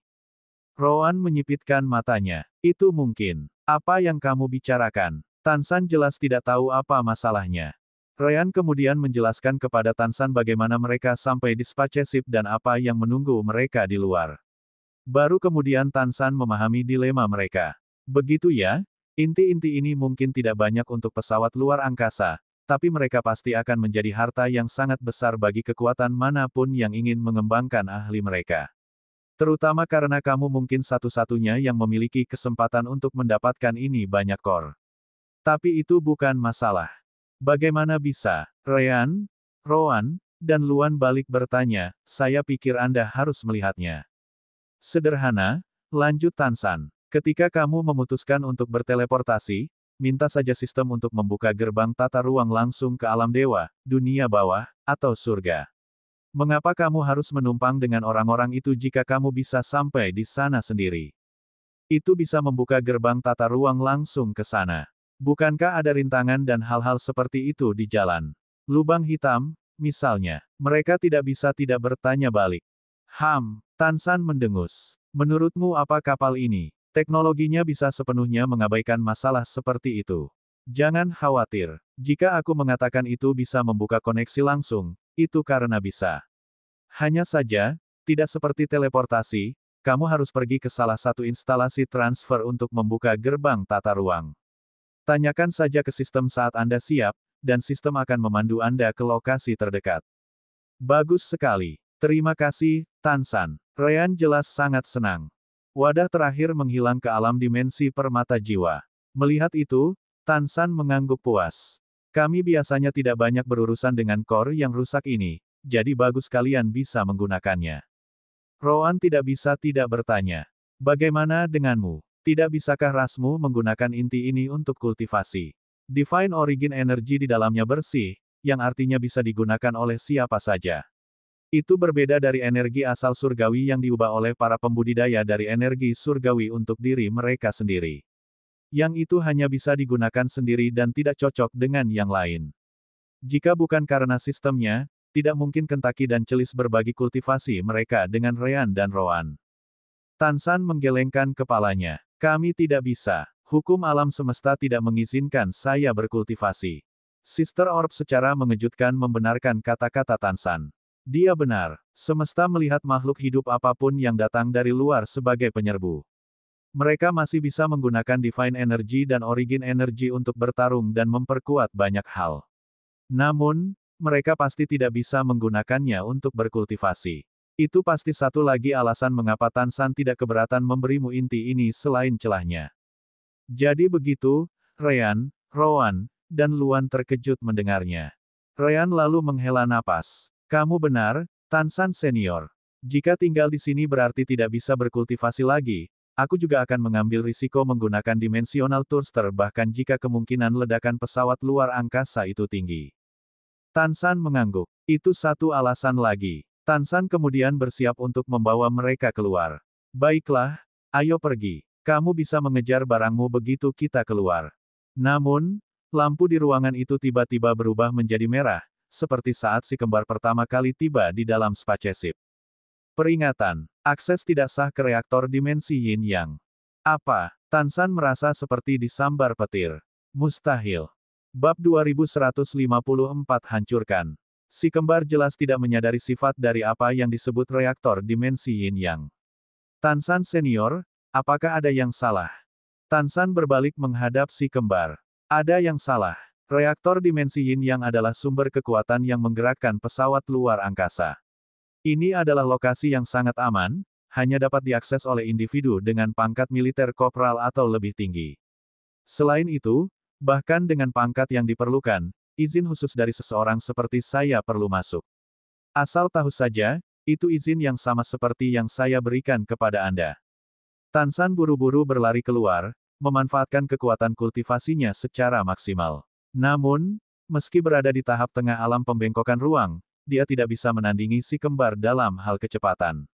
Rowan menyipitkan matanya. Itu mungkin. Apa yang kamu bicarakan? Tan San jelas tidak tahu apa masalahnya. Ryan kemudian menjelaskan kepada Tan San bagaimana mereka sampai di spaceship dan apa yang menunggu mereka di luar. Baru kemudian Tan San memahami dilema mereka. Begitu ya? Inti-inti ini mungkin tidak banyak untuk pesawat luar angkasa, tapi mereka pasti akan menjadi harta yang sangat besar bagi kekuatan manapun yang ingin mengembangkan ahli mereka. Terutama karena kamu mungkin satu-satunya yang memiliki kesempatan untuk mendapatkan ini banyak core. Tapi itu bukan masalah. Bagaimana bisa? Ryan, Rowan, dan Luan balik bertanya, saya pikir Anda harus melihatnya. Sederhana, lanjut Tan San. Ketika kamu memutuskan untuk berteleportasi, minta saja sistem untuk membuka gerbang tata ruang langsung ke alam dewa, dunia bawah, atau surga. Mengapa kamu harus menumpang dengan orang-orang itu jika kamu bisa sampai di sana sendiri? Itu bisa membuka gerbang tata ruang langsung ke sana. Bukankah ada rintangan dan hal-hal seperti itu di jalan? Lubang hitam, misalnya. Mereka tidak bisa tidak bertanya balik. Tan San mendengus. Menurutmu apa kapal ini? Teknologinya bisa sepenuhnya mengabaikan masalah seperti itu. Jangan khawatir. Jika aku mengatakan itu bisa membuka koneksi langsung, itu karena bisa. Hanya saja, tidak seperti teleportasi, kamu harus pergi ke salah satu instalasi transfer untuk membuka gerbang tata ruang. Tanyakan saja ke sistem saat Anda siap, dan sistem akan memandu Anda ke lokasi terdekat. Bagus sekali. Terima kasih, Tan San. Ryan jelas sangat senang. Wadah terakhir menghilang ke alam dimensi permata jiwa. Melihat itu, Tan San mengangguk puas. Kami biasanya tidak banyak berurusan dengan core yang rusak ini, jadi bagus kalian bisa menggunakannya. Rowan tidak bisa tidak bertanya. Bagaimana denganmu? Tidak bisakah rasmu menggunakan inti ini untuk kultivasi? Divine Origin Energy di dalamnya bersih, yang artinya bisa digunakan oleh siapa saja. Itu berbeda dari energi asal surgawi yang diubah oleh para pembudidaya dari energi surgawi untuk diri mereka sendiri. Yang itu hanya bisa digunakan sendiri dan tidak cocok dengan yang lain. Jika bukan karena sistemnya, tidak mungkin Kentucky dan Celis berbagi kultivasi mereka dengan Ryan dan Rowan. Tan San menggelengkan kepalanya. Kami tidak bisa. Hukum alam semesta tidak mengizinkan saya berkultivasi. Sister Orb secara mengejutkan membenarkan kata-kata Tan San. Dia benar. Semesta melihat makhluk hidup apapun yang datang dari luar sebagai penyerbu. Mereka masih bisa menggunakan Divine Energy dan Origin Energy untuk bertarung dan memperkuat banyak hal. Namun, mereka pasti tidak bisa menggunakannya untuk berkultivasi. Itu pasti satu lagi alasan mengapa Tan San tidak keberatan memberimu inti ini selain celahnya. Jadi begitu, Ryan, Rowan, dan Luan terkejut mendengarnya. Ryan lalu menghela napas. Kamu benar, Tan San Senior. Jika tinggal di sini berarti tidak bisa berkultivasi lagi, aku juga akan mengambil risiko menggunakan Dimensional Thruster bahkan jika kemungkinan ledakan pesawat luar angkasa itu tinggi. Tan San mengangguk. Itu satu alasan lagi. Tan San kemudian bersiap untuk membawa mereka keluar. Baiklah, ayo pergi. Kamu bisa mengejar barangmu begitu kita keluar. Namun, lampu di ruangan itu tiba-tiba berubah menjadi merah, seperti saat si kembar pertama kali tiba di dalam spaceship. Peringatan, akses tidak sah ke reaktor dimensi Yin Yang. Apa? Tan San merasa seperti disambar petir. Mustahil. Bab 2154 hancurkan. Si kembar jelas tidak menyadari sifat dari apa yang disebut reaktor dimensi Yin Yang. Tan San Senior, apakah ada yang salah? Tan San berbalik menghadap si kembar. Ada yang salah. Reaktor dimensi Yin Yang adalah sumber kekuatan yang menggerakkan pesawat luar angkasa. Ini adalah lokasi yang sangat aman, hanya dapat diakses oleh individu dengan pangkat militer kopral atau lebih tinggi. Selain itu, bahkan dengan pangkat yang diperlukan, izin khusus dari seseorang seperti saya perlu masuk. Asal tahu saja, itu izin yang sama seperti yang saya berikan kepada Anda. Tan San buru-buru berlari keluar, memanfaatkan kekuatan kultivasinya secara maksimal. Namun, meski berada di tahap tengah alam pembengkokan ruang, dia tidak bisa menandingi si kembar dalam hal kecepatan.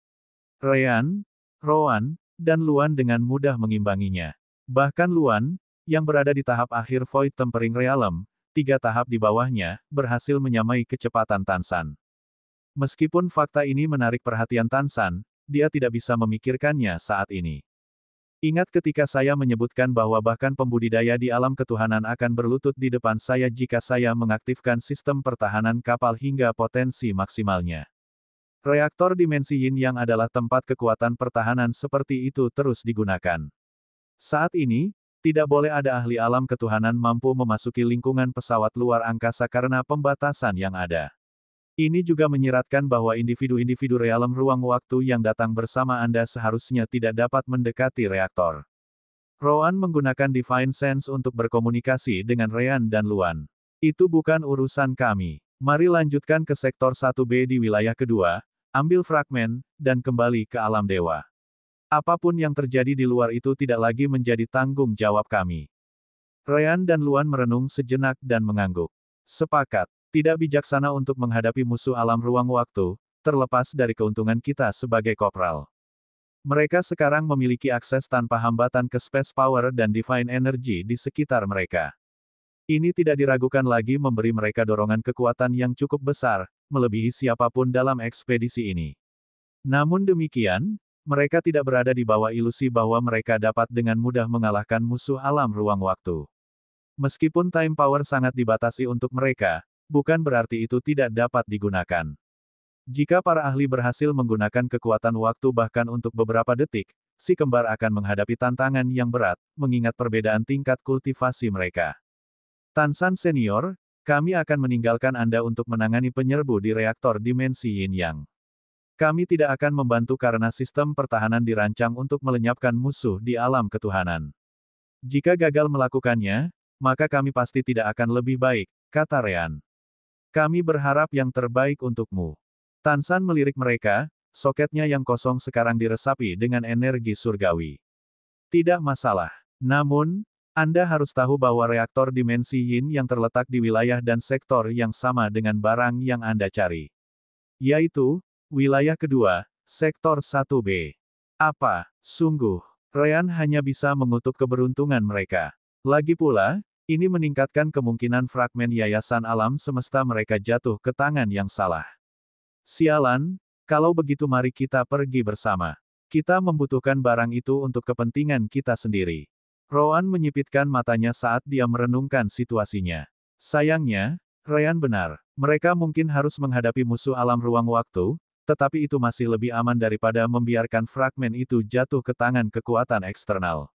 Ryan, Rowan, dan Luan dengan mudah mengimbanginya. Bahkan Luan, yang berada di tahap akhir Void Tempering Realm, 3 tahap di bawahnya, berhasil menyamai kecepatan Tan San. Meskipun fakta ini menarik perhatian Tan San, dia tidak bisa memikirkannya saat ini. Ingat ketika saya menyebutkan bahwa bahkan pembudidaya di alam ketuhanan akan berlutut di depan saya jika saya mengaktifkan sistem pertahanan kapal hingga potensi maksimalnya. Reaktor dimensi Yin Yang adalah tempat kekuatan pertahanan seperti itu terus digunakan. Saat ini, tidak boleh ada ahli alam ketuhanan mampu memasuki lingkungan pesawat luar angkasa karena pembatasan yang ada. Ini juga menyiratkan bahwa individu-individu realem ruang waktu yang datang bersama Anda seharusnya tidak dapat mendekati reaktor. Rowan menggunakan Divine Sense untuk berkomunikasi dengan Ryan dan Luan. Itu bukan urusan kami. Mari lanjutkan ke sektor 1B di wilayah kedua, ambil fragmen, dan kembali ke alam dewa. Apapun yang terjadi di luar itu tidak lagi menjadi tanggung jawab kami. Ryan dan Luan merenung sejenak dan mengangguk. Sepakat. Tidak bijaksana untuk menghadapi musuh alam ruang waktu, terlepas dari keuntungan kita sebagai kopral. Mereka sekarang memiliki akses tanpa hambatan ke space power dan divine energy di sekitar mereka. Ini tidak diragukan lagi memberi mereka dorongan kekuatan yang cukup besar, melebihi siapapun dalam ekspedisi ini. Namun demikian, mereka tidak berada di bawah ilusi bahwa mereka dapat dengan mudah mengalahkan musuh alam ruang waktu. Meskipun time power sangat dibatasi untuk mereka, bukan berarti itu tidak dapat digunakan. Jika para ahli berhasil menggunakan kekuatan waktu bahkan untuk beberapa detik, si kembar akan menghadapi tantangan yang berat, mengingat perbedaan tingkat kultivasi mereka. Tan San Senior, kami akan meninggalkan Anda untuk menangani penyerbu di reaktor dimensi Yin Yang. Kami tidak akan membantu karena sistem pertahanan dirancang untuk melenyapkan musuh di alam ketuhanan. Jika gagal melakukannya, maka kami pasti tidak akan lebih baik, kata Ryan. Kami berharap yang terbaik untukmu. Tan San melirik mereka, soketnya yang kosong sekarang diresapi dengan energi surgawi. Tidak masalah. Namun, Anda harus tahu bahwa reaktor dimensi Yin yang terletak di wilayah dan sektor yang sama dengan barang yang Anda cari. Yaitu, wilayah kedua, sektor 1B. Apa? Sungguh, Ryan hanya bisa mengutuk keberuntungan mereka. Lagi pula, ini meningkatkan kemungkinan fragmen yayasan alam semesta mereka jatuh ke tangan yang salah. Sialan, kalau begitu mari kita pergi bersama. Kita membutuhkan barang itu untuk kepentingan kita sendiri. Rowan menyipitkan matanya saat dia merenungkan situasinya. Sayangnya, Ryan benar. Mereka mungkin harus menghadapi musuh alam ruang waktu, tetapi itu masih lebih aman daripada membiarkan fragmen itu jatuh ke tangan kekuatan eksternal.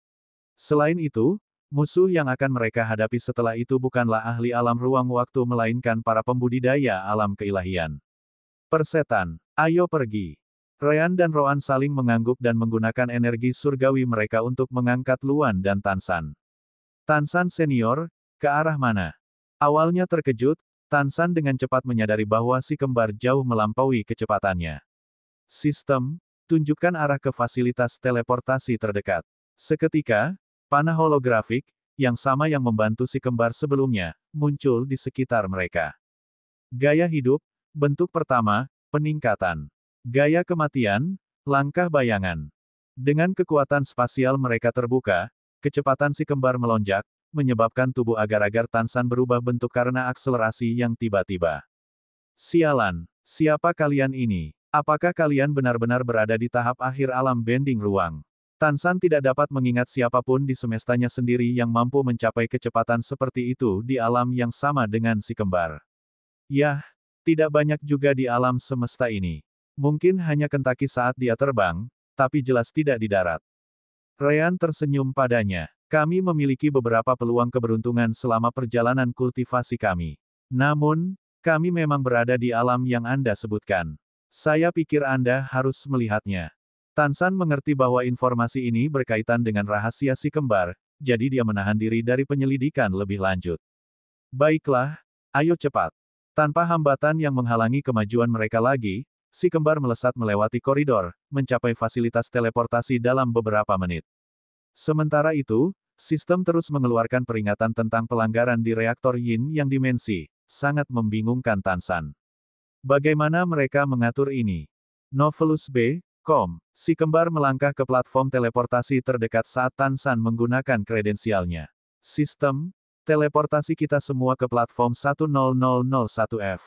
Selain itu, musuh yang akan mereka hadapi setelah itu bukanlah ahli alam ruang waktu melainkan para pembudidaya alam keilahian. Persetan, ayo pergi. Ryan dan Rowan saling mengangguk dan menggunakan energi surgawi mereka untuk mengangkat Luan dan Tansan. Tansan senior, ke arah mana? Awalnya terkejut, Tansan dengan cepat menyadari bahwa si kembar jauh melampaui kecepatannya. Sistem, tunjukkan arah ke fasilitas teleportasi terdekat. Seketika, panah holografik, yang sama yang membantu si kembar sebelumnya, muncul di sekitar mereka. Gaya hidup, bentuk pertama, peningkatan. Gaya kematian, langkah bayangan. Dengan kekuatan spasial mereka terbuka, kecepatan si kembar melonjak, menyebabkan tubuh agar-agar Tansan berubah bentuk karena akselerasi yang tiba-tiba. Sialan, siapa kalian ini? Apakah kalian benar-benar berada di tahap akhir alam bending ruang? Tansan tidak dapat mengingat siapapun di semestanya sendiri yang mampu mencapai kecepatan seperti itu di alam yang sama dengan si kembar. Yah, tidak banyak juga di alam semesta ini. Mungkin hanya Kentaki saat dia terbang, tapi jelas tidak di darat. Ryan tersenyum padanya. Kami memiliki beberapa peluang keberuntungan selama perjalanan kultivasi kami. Namun, kami memang berada di alam yang Anda sebutkan. Saya pikir Anda harus melihatnya. Tansan mengerti bahwa informasi ini berkaitan dengan rahasia si kembar, jadi dia menahan diri dari penyelidikan lebih lanjut. Baiklah, ayo cepat. Tanpa hambatan yang menghalangi kemajuan mereka lagi, si kembar melesat melewati koridor, mencapai fasilitas teleportasi dalam beberapa menit. Sementara itu, sistem terus mengeluarkan peringatan tentang pelanggaran di reaktor Yin yang dimensi, sangat membingungkan Tansan. Bagaimana mereka mengatur ini? Novelus B. Com. Si kembar melangkah ke platform teleportasi terdekat saat Tansan menggunakan kredensialnya. Sistem, teleportasi kita semua ke platform 10001F.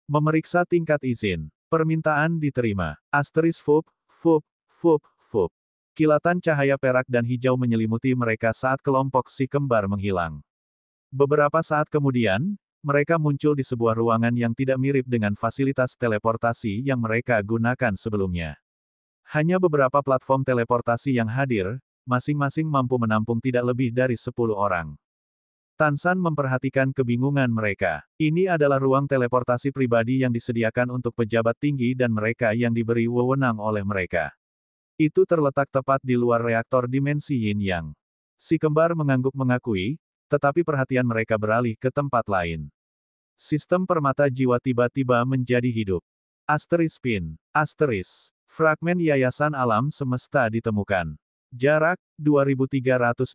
Memeriksa tingkat izin. Permintaan diterima. Asterisk fup, fup, fup, fup. Kilatan cahaya perak dan hijau menyelimuti mereka saat kelompok si kembar menghilang. Beberapa saat kemudian, mereka muncul di sebuah ruangan yang tidak mirip dengan fasilitas teleportasi yang mereka gunakan sebelumnya. Hanya beberapa platform teleportasi yang hadir, masing-masing mampu menampung tidak lebih dari 10 orang. Tansan memperhatikan kebingungan mereka. Ini adalah ruang teleportasi pribadi yang disediakan untuk pejabat tinggi dan mereka yang diberi wewenang oleh mereka. Itu terletak tepat di luar reaktor dimensi Yin Yang. Si kembar mengangguk mengakui, tetapi perhatian mereka beralih ke tempat lain. Sistem permata jiwa tiba-tiba menjadi hidup. Asteris pin. Asteris. Fragmen yayasan alam semesta ditemukan. Jarak, 2321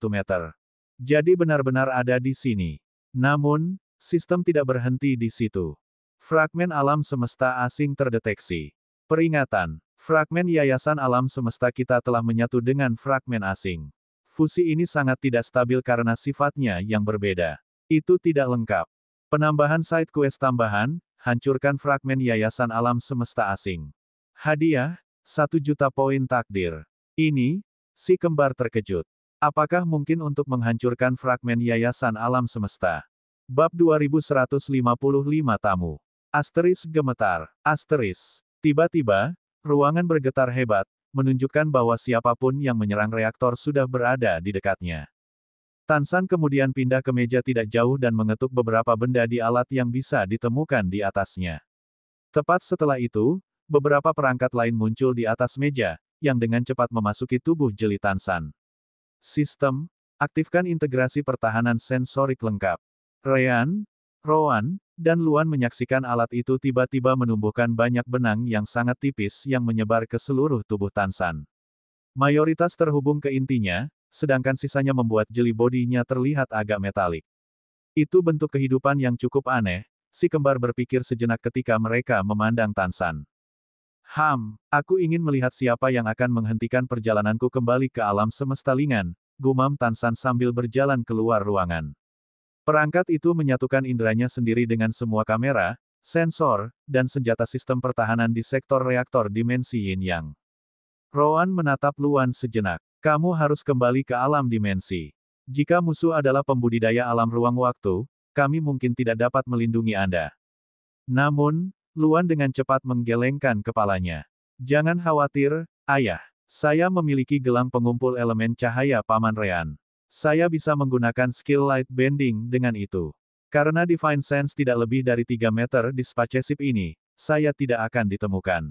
meter. Jadi benar-benar ada di sini. Namun, sistem tidak berhenti di situ. Fragmen alam semesta asing terdeteksi. Peringatan, fragmen yayasan alam semesta kita telah menyatu dengan fragmen asing. Fusi ini sangat tidak stabil karena sifatnya yang berbeda. Itu tidak lengkap. Penambahan side quest tambahan, hancurkan fragmen yayasan alam semesta asing. Hadiah, 1 juta poin takdir. Ini, si kembar terkejut. Apakah mungkin untuk menghancurkan fragmen yayasan alam semesta? Bab 2155 tamu. Asteris gemetar. Asteris. Tiba-tiba, ruangan bergetar hebat, menunjukkan bahwa siapapun yang menyerang reaktor sudah berada di dekatnya. Tansan kemudian pindah ke meja tidak jauh dan mengetuk beberapa benda di alat yang bisa ditemukan di atasnya. Tepat setelah itu, beberapa perangkat lain muncul di atas meja, yang dengan cepat memasuki tubuh jeli Tansan. Sistem, aktifkan integrasi pertahanan sensorik lengkap. Ryan, Rowan, dan Luan menyaksikan alat itu tiba-tiba menumbuhkan banyak benang yang sangat tipis yang menyebar ke seluruh tubuh Tansan. Mayoritas terhubung ke intinya, sedangkan sisanya membuat jeli bodinya terlihat agak metalik. Itu bentuk kehidupan yang cukup aneh, si kembar berpikir sejenak ketika mereka memandang Tansan. Aku ingin melihat siapa yang akan menghentikan perjalananku kembali ke alam semesta Lingan, gumam Tansan sambil berjalan keluar ruangan. Perangkat itu menyatukan inderanya sendiri dengan semua kamera, sensor, dan senjata sistem pertahanan di sektor reaktor dimensi Yin Yang. Roan menatap Luan sejenak. Kamu harus kembali ke alam dimensi. Jika musuh adalah pembudidaya alam ruang waktu, kami mungkin tidak dapat melindungi Anda. Namun, Luan dengan cepat menggelengkan kepalanya. Jangan khawatir, ayah. Saya memiliki gelang pengumpul elemen cahaya Paman Rean. Saya bisa menggunakan skill light bending dengan itu. Karena Divine Sense tidak lebih dari 3 meter di spaceship ini, saya tidak akan ditemukan.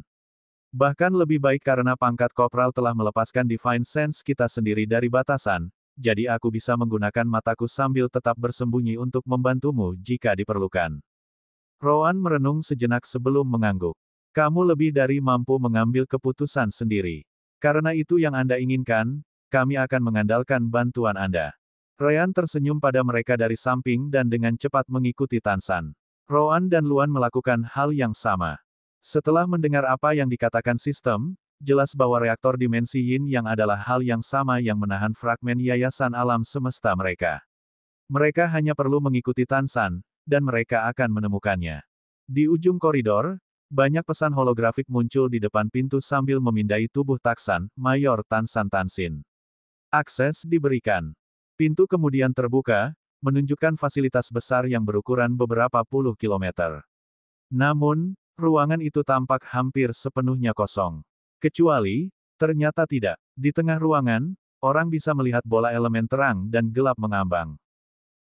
Bahkan lebih baik karena pangkat Kopral telah melepaskan Divine Sense kita sendiri dari batasan, jadi aku bisa menggunakan mataku sambil tetap bersembunyi untuk membantumu jika diperlukan. Roan merenung sejenak sebelum mengangguk. Kamu lebih dari mampu mengambil keputusan sendiri. Karena itu yang Anda inginkan, kami akan mengandalkan bantuan Anda. Rean tersenyum pada mereka dari samping dan dengan cepat mengikuti Tansan. Roan dan Luan melakukan hal yang sama. Setelah mendengar apa yang dikatakan sistem, jelas bahwa reaktor dimensi Yin yang adalah hal yang sama yang menahan fragmen yayasan alam semesta mereka. Mereka hanya perlu mengikuti Tansan, dan mereka akan menemukannya. Di ujung koridor, banyak pesan holografik muncul di depan pintu sambil memindai tubuh Taksan, Mayor Tansan Tansin. Akses diberikan. Pintu kemudian terbuka, menunjukkan fasilitas besar yang berukuran beberapa puluh kilometer. Namun, ruangan itu tampak hampir sepenuhnya kosong. Kecuali, ternyata tidak. Di tengah ruangan, orang bisa melihat bola elemen terang dan gelap mengambang.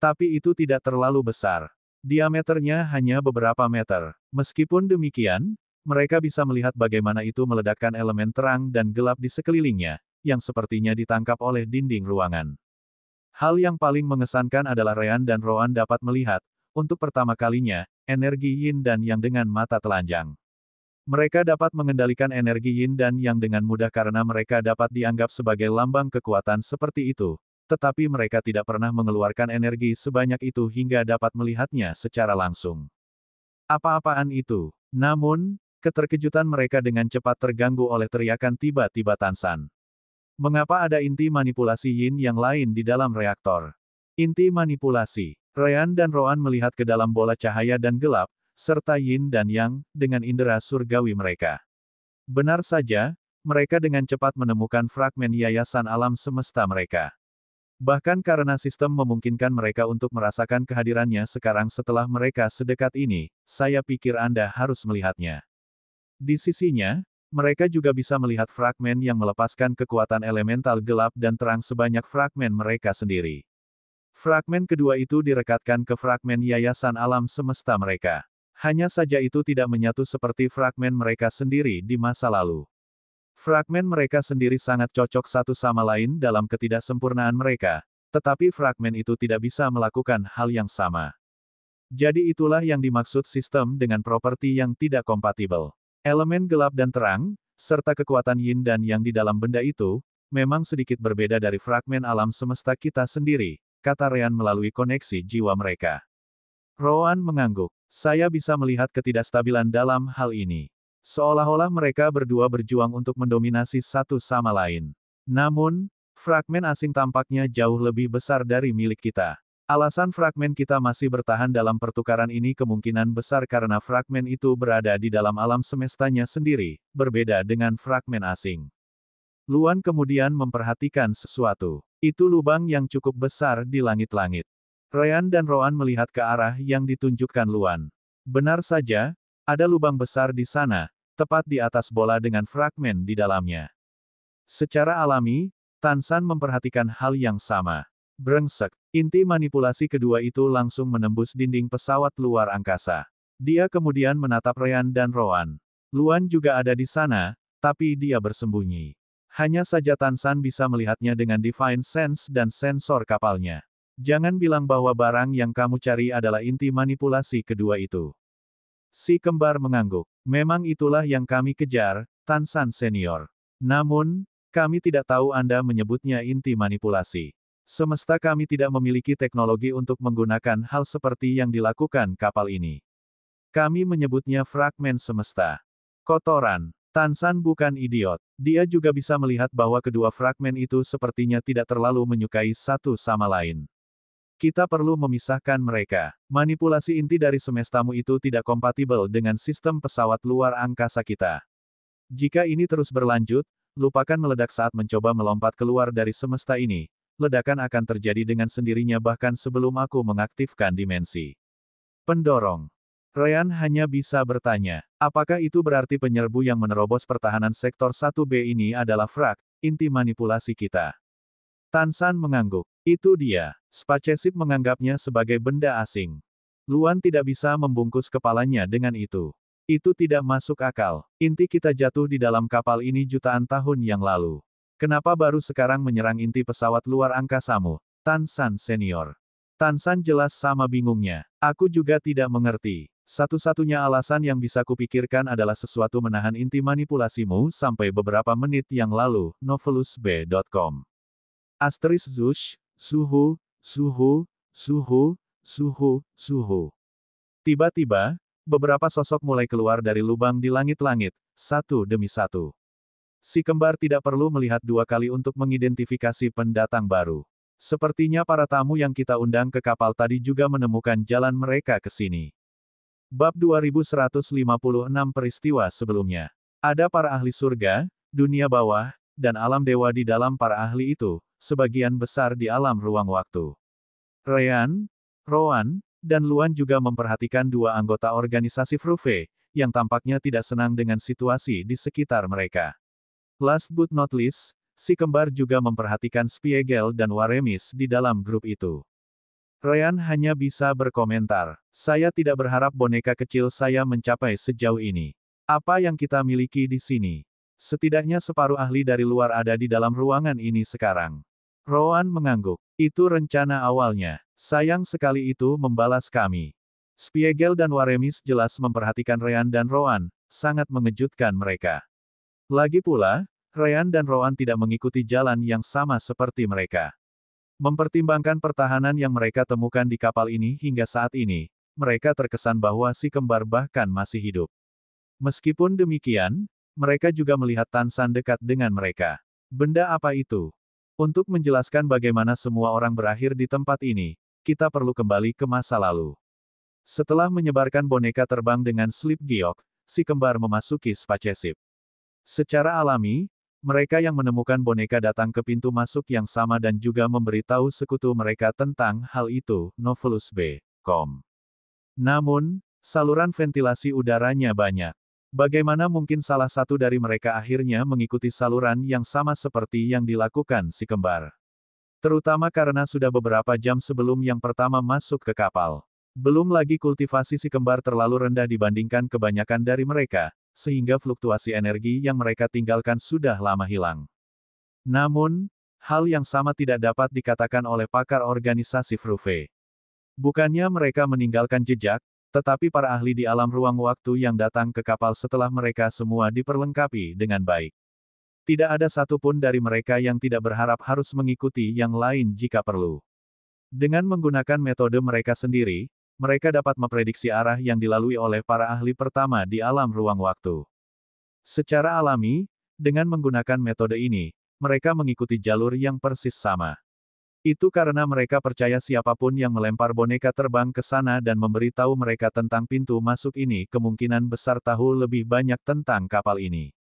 Tapi itu tidak terlalu besar. Diameternya hanya beberapa meter. Meskipun demikian, mereka bisa melihat bagaimana itu meledakkan elemen terang dan gelap di sekelilingnya, yang sepertinya ditangkap oleh dinding ruangan. Hal yang paling mengesankan adalah Rean dan Roan dapat melihat, untuk pertama kalinya, energi Yin dan Yang dengan mata telanjang. Mereka dapat mengendalikan energi Yin dan Yang dengan mudah karena mereka dapat dianggap sebagai lambang kekuatan seperti itu, tetapi mereka tidak pernah mengeluarkan energi sebanyak itu hingga dapat melihatnya secara langsung. Apa-apaan itu? Namun, keterkejutan mereka dengan cepat terganggu oleh teriakan tiba-tiba Tansan. Mengapa ada inti manipulasi Yin yang lain di dalam reaktor? Inti manipulasi. Rean dan Roan melihat ke dalam bola cahaya dan gelap, serta Yin dan Yang, dengan indera surgawi mereka. Benar saja, mereka dengan cepat menemukan fragmen yayasan alam semesta mereka. Bahkan karena sistem memungkinkan mereka untuk merasakan kehadirannya sekarang setelah mereka sedekat ini, saya pikir Anda harus melihatnya. Di sisinya, mereka juga bisa melihat fragmen yang melepaskan kekuatan elemental gelap dan terang sebanyak fragmen mereka sendiri. Fragmen kedua itu direkatkan ke fragmen yayasan alam semesta mereka. Hanya saja itu tidak menyatu seperti fragmen mereka sendiri di masa lalu. Fragmen mereka sendiri sangat cocok satu sama lain dalam ketidaksempurnaan mereka, tetapi fragmen itu tidak bisa melakukan hal yang sama. Jadi itulah yang dimaksud sistem dengan properti yang tidak kompatibel. Elemen gelap dan terang, serta kekuatan Yin dan Yang di dalam benda itu, memang sedikit berbeda dari fragmen alam semesta kita sendiri, kata Rean melalui koneksi jiwa mereka. Roan mengangguk. Saya bisa melihat ketidakstabilan dalam hal ini. Seolah-olah mereka berdua berjuang untuk mendominasi satu sama lain. Namun, fragmen asing tampaknya jauh lebih besar dari milik kita. Alasan fragmen kita masih bertahan dalam pertukaran ini kemungkinan besar karena fragmen itu berada di dalam alam semestanya sendiri, berbeda dengan fragmen asing. Luan kemudian memperhatikan sesuatu. Itu lubang yang cukup besar di langit-langit. Rean dan Roan melihat ke arah yang ditunjukkan Luan. Benar saja, ada lubang besar di sana, tepat di atas bola dengan fragmen di dalamnya. Secara alami, Tansan memperhatikan hal yang sama. Brengsek. Inti manipulasi kedua itu langsung menembus dinding pesawat luar angkasa. Dia kemudian menatap Rean dan Roan. Luan juga ada di sana, tapi dia bersembunyi. Hanya saja Tansan bisa melihatnya dengan Divine Sense dan sensor kapalnya. Jangan bilang bahwa barang yang kamu cari adalah inti manipulasi kedua itu. Si kembar mengangguk. Memang itulah yang kami kejar, Tansan Senior. Namun, Kami tidak tahu Anda menyebutnya inti manipulasi. Semesta kami tidak memiliki teknologi untuk menggunakan hal seperti yang dilakukan kapal ini. Kami menyebutnya fragmen semesta. Kotoran. Tansan bukan idiot. Dia juga bisa melihat bahwa kedua fragmen itu sepertinya tidak terlalu menyukai satu sama lain. Kita perlu memisahkan mereka. Manipulasi inti dari semestamu itu tidak kompatibel dengan sistem pesawat luar angkasa kita. Jika ini terus berlanjut, lupakan meledak saat mencoba melompat keluar dari semesta ini. Ledakan akan terjadi dengan sendirinya bahkan sebelum aku mengaktifkan dimensi pendorong. Ryan hanya bisa bertanya, apakah itu berarti penyerbu yang menerobos pertahanan sektor 1B ini adalah inti manipulasi kita? Tansan mengangguk. Itu dia. Spaceship menganggapnya sebagai benda asing. Luan tidak bisa membungkus kepalanya dengan itu. Itu tidak masuk akal. Inti kita jatuh di dalam kapal ini jutaan tahun yang lalu. Kenapa baru sekarang menyerang inti pesawat luar angkasamu, Tansan senior? Tansan jelas sama bingungnya. Aku juga tidak mengerti. Satu-satunya alasan yang bisa kupikirkan adalah sesuatu menahan inti manipulasimu sampai beberapa menit yang lalu, novelusb.com. Asterisk Zush, suhu, suhu, suhu, suhu, suhu. Tiba-tiba, beberapa sosok mulai keluar dari lubang di langit-langit, satu demi satu. Si kembar tidak perlu melihat dua kali untuk mengidentifikasi pendatang baru. Sepertinya para tamu yang kita undang ke kapal tadi juga menemukan jalan mereka ke sini. Bab 2156 peristiwa sebelumnya. Ada para ahli surga, dunia bawah, dan alam dewa di dalam para ahli itu, sebagian besar di alam ruang waktu. Ryan, Rowan, dan Luan juga memperhatikan dua anggota organisasi Fruve, yang tampaknya tidak senang dengan situasi di sekitar mereka. Last but not least, si kembar juga memperhatikan Spiegel dan Waremis di dalam grup itu. Ryan hanya bisa berkomentar, saya tidak berharap boneka kecil saya mencapai sejauh ini. Apa yang kita miliki di sini? Setidaknya separuh ahli dari luar ada di dalam ruangan ini sekarang. Rowan mengangguk. Itu rencana awalnya. Sayang sekali itu membalas kami. Spiegel dan Waremis jelas memperhatikan Ryan dan Rowan, sangat mengejutkan mereka. Lagi pula, Ryan dan Rowan tidak mengikuti jalan yang sama seperti mereka. Mempertimbangkan pertahanan yang mereka temukan di kapal ini hingga saat ini, mereka terkesan bahwa si kembar bahkan masih hidup. Meskipun demikian, mereka juga melihat Tansan dekat dengan mereka. Benda apa itu? Untuk menjelaskan bagaimana semua orang berakhir di tempat ini, kita perlu kembali ke masa lalu. Setelah menyebarkan boneka terbang dengan slip giok, si kembar memasuki spaceship. Secara alami, mereka yang menemukan boneka datang ke pintu masuk yang sama dan juga memberitahu sekutu mereka tentang hal itu, novelusb.com. Namun, saluran ventilasi udaranya banyak. Bagaimana mungkin salah satu dari mereka akhirnya mengikuti saluran yang sama seperti yang dilakukan si kembar? Terutama karena sudah beberapa jam sebelum yang pertama masuk ke kapal. Belum lagi kultivasi si kembar terlalu rendah dibandingkan kebanyakan dari mereka, sehingga fluktuasi energi yang mereka tinggalkan sudah lama hilang. Namun, hal yang sama tidak dapat dikatakan oleh pakar organisasi Fruve. Bukannya mereka meninggalkan jejak, tetapi para ahli di alam ruang waktu yang datang ke kapal setelah mereka semua diperlengkapi dengan baik. Tidak ada satupun dari mereka yang tidak berharap harus mengikuti yang lain jika perlu. Dengan menggunakan metode mereka sendiri, mereka dapat memprediksi arah yang dilalui oleh para ahli pertama di alam ruang waktu. Secara alami, dengan menggunakan metode ini, mereka mengikuti jalur yang persis sama. Itu karena mereka percaya siapapun yang melempar boneka terbang ke sana dan memberitahu mereka tentang pintu masuk ini kemungkinan besar tahu lebih banyak tentang kapal ini.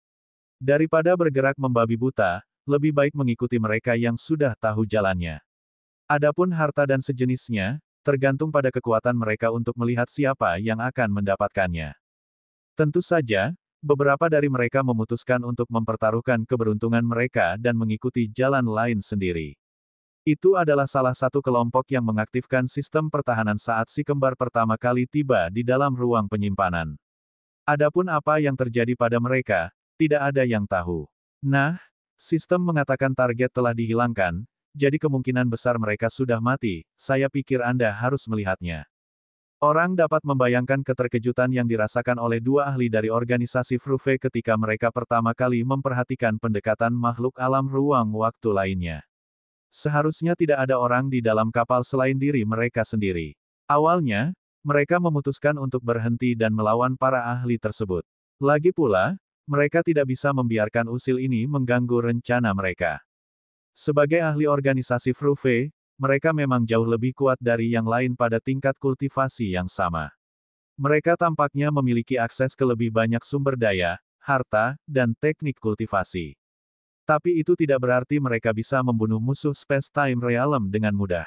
Daripada bergerak membabi buta, lebih baik mengikuti mereka yang sudah tahu jalannya. Adapun harta dan sejenisnya, tergantung pada kekuatan mereka untuk melihat siapa yang akan mendapatkannya. Tentu saja, beberapa dari mereka memutuskan untuk mempertaruhkan keberuntungan mereka dan mengikuti jalan lain sendiri. Itu adalah salah satu kelompok yang mengaktifkan sistem pertahanan saat si kembar pertama kali tiba di dalam ruang penyimpanan. Adapun apa yang terjadi pada mereka, tidak ada yang tahu. Nah, sistem mengatakan target telah dihilangkan, jadi kemungkinan besar mereka sudah mati, saya pikir Anda harus melihatnya. Orang dapat membayangkan keterkejutan yang dirasakan oleh dua ahli dari organisasi Fruve ketika mereka pertama kali memperhatikan pendekatan makhluk alam ruang waktu lainnya. Seharusnya tidak ada orang di dalam kapal selain diri mereka sendiri. Awalnya, mereka memutuskan untuk berhenti dan melawan para ahli tersebut. Lagi pula, mereka tidak bisa membiarkan usil ini mengganggu rencana mereka. Sebagai ahli organisasi Fruve, mereka memang jauh lebih kuat dari yang lain pada tingkat kultivasi yang sama. Mereka tampaknya memiliki akses ke lebih banyak sumber daya, harta, dan teknik kultivasi. Tapi itu tidak berarti mereka bisa membunuh musuh space-time realm dengan mudah.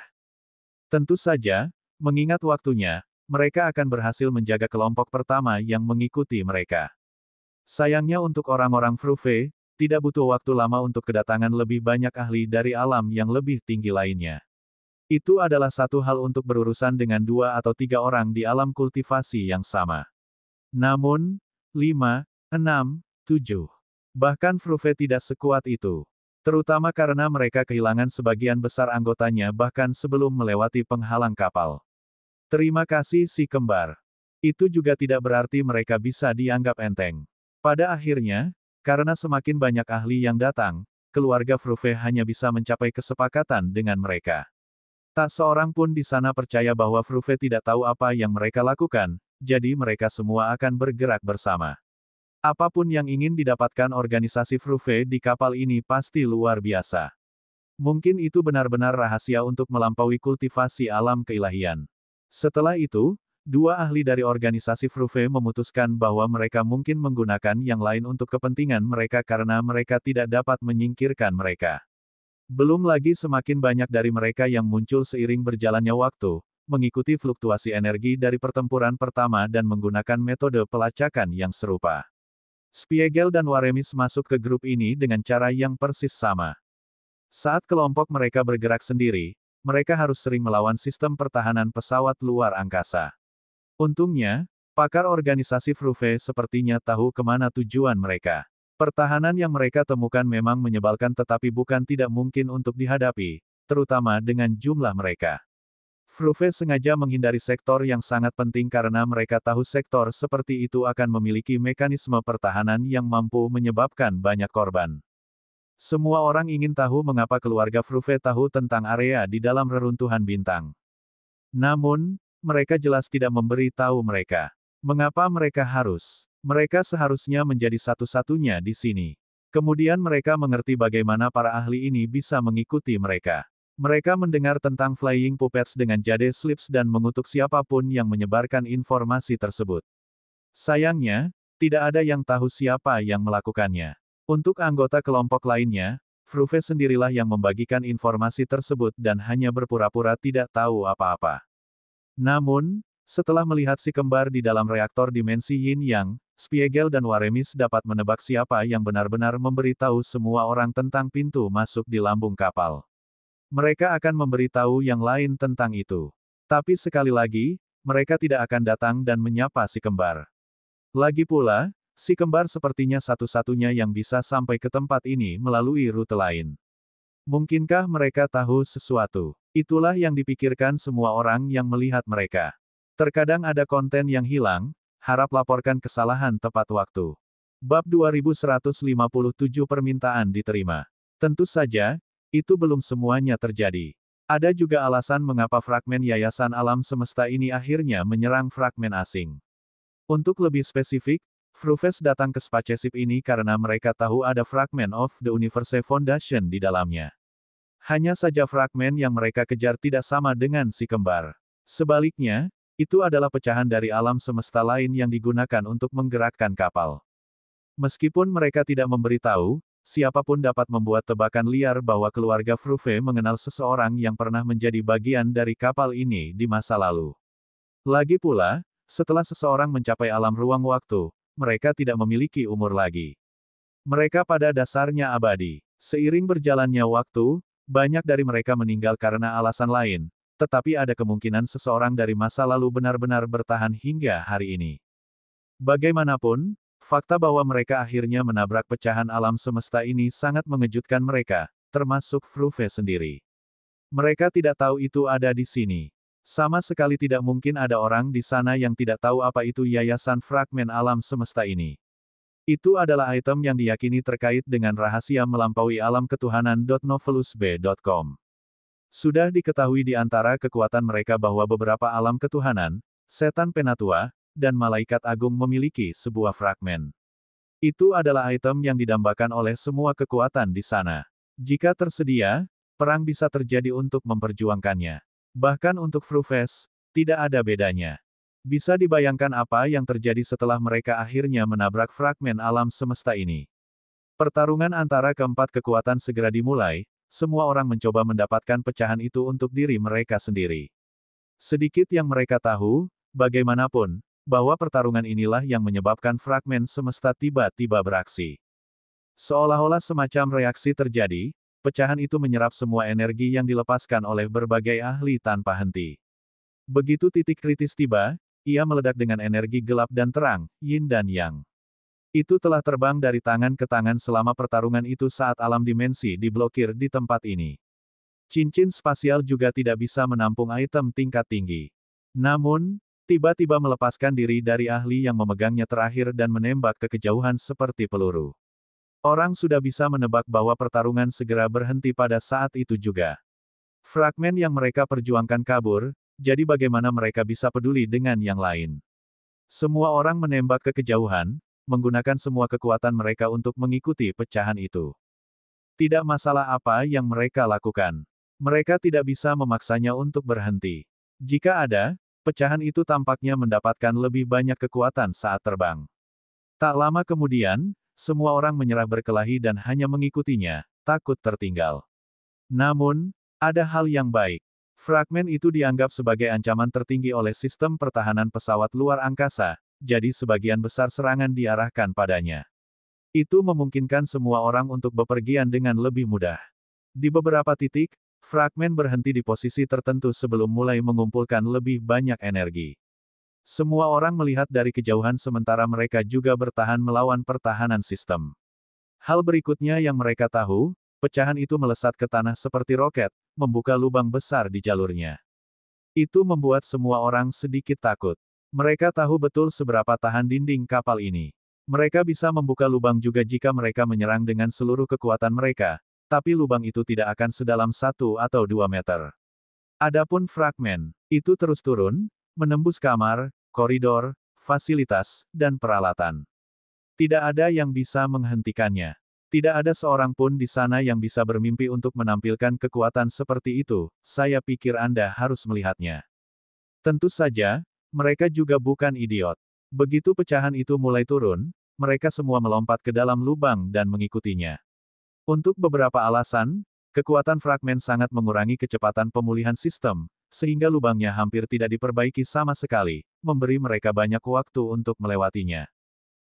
Tentu saja, mengingat waktunya, mereka akan berhasil menjaga kelompok pertama yang mengikuti mereka. Sayangnya untuk orang-orang Fruve, tidak butuh waktu lama untuk kedatangan lebih banyak ahli dari alam yang lebih tinggi lainnya. Itu adalah satu hal untuk berurusan dengan 2 atau 3 orang di alam kultivasi yang sama. Namun, 5, 6, 7. Bahkan Fruve tidak sekuat itu. Terutama karena mereka kehilangan sebagian besar anggotanya bahkan sebelum melewati penghalang kapal. Terima kasih si kembar. Itu juga tidak berarti mereka bisa dianggap enteng. Pada akhirnya, karena semakin banyak ahli yang datang, keluarga Fruve hanya bisa mencapai kesepakatan dengan mereka. Tak seorang pun di sana percaya bahwa Fruve tidak tahu apa yang mereka lakukan, jadi mereka semua akan bergerak bersama. Apapun yang ingin didapatkan organisasi Fruve di kapal ini pasti luar biasa. Mungkin itu benar-benar rahasia untuk melampaui kultivasi alam keilahian. Setelah itu, dua ahli dari organisasi Fruve memutuskan bahwa mereka mungkin menggunakan yang lain untuk kepentingan mereka karena mereka tidak dapat menyingkirkan mereka. Belum lagi semakin banyak dari mereka yang muncul seiring berjalannya waktu, mengikuti fluktuasi energi dari pertempuran pertama dan menggunakan metode pelacakan yang serupa. Spiegel dan Waremis masuk ke grup ini dengan cara yang persis sama. Saat kelompok mereka bergerak sendiri, mereka harus sering melawan sistem pertahanan pesawat luar angkasa. Untungnya, pakar organisasi Fruve sepertinya tahu kemana tujuan mereka. Pertahanan yang mereka temukan memang menyebalkan tetapi bukan tidak mungkin untuk dihadapi, terutama dengan jumlah mereka. Fruve sengaja menghindari sektor yang sangat penting karena mereka tahu sektor seperti itu akan memiliki mekanisme pertahanan yang mampu menyebabkan banyak korban. Semua orang ingin tahu mengapa keluarga Fruve tahu tentang area di dalam reruntuhan bintang. Namun, mereka jelas tidak memberi tahu mereka. Mengapa mereka harus? Mereka seharusnya menjadi satu-satunya di sini. Kemudian mereka mengerti bagaimana para ahli ini bisa mengikuti mereka. Mereka mendengar tentang Flying Puppets dengan Jade Slips dan mengutuk siapapun yang menyebarkan informasi tersebut. Sayangnya, tidak ada yang tahu siapa yang melakukannya. Untuk anggota kelompok lainnya, Fruve sendirilah yang membagikan informasi tersebut dan hanya berpura-pura tidak tahu apa-apa. Namun, setelah melihat si kembar di dalam reaktor dimensi Yin Yang, Spiegel dan Waremis dapat menebak siapa yang benar-benar memberitahu semua orang tentang pintu masuk di lambung kapal. Mereka akan memberitahu yang lain tentang itu. Tapi sekali lagi, mereka tidak akan datang dan menyapa si kembar. Lagi pula, si kembar sepertinya satu-satunya yang bisa sampai ke tempat ini melalui rute lain. Mungkinkah mereka tahu sesuatu? Itulah yang dipikirkan semua orang yang melihat mereka. Terkadang ada konten yang hilang, harap laporkan kesalahan tepat waktu. Bab 2157 permintaan diterima. Tentu saja, itu belum semuanya terjadi. Ada juga alasan mengapa fragmen Yayasan Alam Semesta ini akhirnya menyerang fragmen asing. Untuk lebih spesifik, Fruves datang ke spaceship ini karena mereka tahu ada fragmen of the Universe Foundation di dalamnya. Hanya saja fragmen yang mereka kejar tidak sama dengan si kembar. Sebaliknya, itu adalah pecahan dari alam semesta lain yang digunakan untuk menggerakkan kapal. Meskipun mereka tidak memberitahu, siapapun dapat membuat tebakan liar bahwa keluarga Fruve mengenal seseorang yang pernah menjadi bagian dari kapal ini di masa lalu. Lagi pula, setelah seseorang mencapai alam ruang waktu, mereka tidak memiliki umur lagi. Mereka pada dasarnya abadi. Seiring berjalannya waktu, banyak dari mereka meninggal karena alasan lain, tetapi ada kemungkinan seseorang dari masa lalu benar-benar bertahan hingga hari ini. Bagaimanapun, fakta bahwa mereka akhirnya menabrak pecahan alam semesta ini sangat mengejutkan mereka, termasuk Fruve sendiri. Mereka tidak tahu itu ada di sini. Sama sekali tidak mungkin ada orang di sana yang tidak tahu apa itu Yayasan Fragmen Alam Semesta ini. Itu adalah item yang diyakini terkait dengan rahasia melampaui alam ketuhanan. Novelusb.com. Sudah diketahui di antara kekuatan mereka bahwa beberapa alam ketuhanan, setan penatua, dan malaikat agung memiliki sebuah fragmen. Itu adalah item yang didambakan oleh semua kekuatan di sana. Jika tersedia, perang bisa terjadi untuk memperjuangkannya. Bahkan untuk Fruves, tidak ada bedanya. Bisa dibayangkan apa yang terjadi setelah mereka akhirnya menabrak fragmen alam semesta ini. Pertarungan antara keempat kekuatan segera dimulai, semua orang mencoba mendapatkan pecahan itu untuk diri mereka sendiri. Sedikit yang mereka tahu, bagaimanapun, bahwa pertarungan inilah yang menyebabkan fragmen semesta tiba-tiba beraksi. Seolah-olah semacam reaksi terjadi, pecahan itu menyerap semua energi yang dilepaskan oleh berbagai ahli tanpa henti. Begitu titik kritis tiba, ia meledak dengan energi gelap dan terang, yin dan yang. Itu telah terbang dari tangan ke tangan selama pertarungan itu saat alam dimensi diblokir di tempat ini. Cincin spasial juga tidak bisa menampung item tingkat tinggi. Namun, tiba-tiba melepaskan diri dari ahli yang memegangnya terakhir dan menembak ke kejauhan seperti peluru. Orang sudah bisa menebak bahwa pertarungan segera berhenti pada saat itu juga. Fragmen yang mereka perjuangkan kabur, jadi bagaimana mereka bisa peduli dengan yang lain? Semua orang menembak ke kejauhan, menggunakan semua kekuatan mereka untuk mengikuti pecahan itu. Tidak masalah apa yang mereka lakukan. Mereka tidak bisa memaksanya untuk berhenti. Jika ada, pecahan itu tampaknya mendapatkan lebih banyak kekuatan saat terbang. Tak lama kemudian, semua orang menyerah berkelahi dan hanya mengikutinya, takut tertinggal. Namun, ada hal yang baik. Fragmen itu dianggap sebagai ancaman tertinggi oleh sistem pertahanan pesawat luar angkasa, jadi sebagian besar serangan diarahkan padanya. Itu memungkinkan semua orang untuk bepergian dengan lebih mudah. Di beberapa titik, fragmen berhenti di posisi tertentu sebelum mulai mengumpulkan lebih banyak energi. Semua orang melihat dari kejauhan sementara mereka juga bertahan melawan pertahanan sistem. Hal berikutnya yang mereka tahu, pecahan itu melesat ke tanah seperti roket, membuka lubang besar di jalurnya. Itu membuat semua orang sedikit takut. Mereka tahu betul seberapa tahan dinding kapal ini. Mereka bisa membuka lubang juga jika mereka menyerang dengan seluruh kekuatan mereka, tapi lubang itu tidak akan sedalam 1 atau 2 meter. Adapun fragmen, itu terus turun, menembus kamar, koridor, fasilitas, dan peralatan. Tidak ada yang bisa menghentikannya. Tidak ada seorang pun di sana yang bisa bermimpi untuk menampilkan kekuatan seperti itu, saya pikir Anda harus melihatnya. Tentu saja, mereka juga bukan idiot. Begitu pecahan itu mulai turun, mereka semua melompat ke dalam lubang dan mengikutinya. Untuk beberapa alasan, kekuatan fragmen sangat mengurangi kecepatan pemulihan sistem, sehingga lubangnya hampir tidak diperbaiki sama sekali, memberi mereka banyak waktu untuk melewatinya.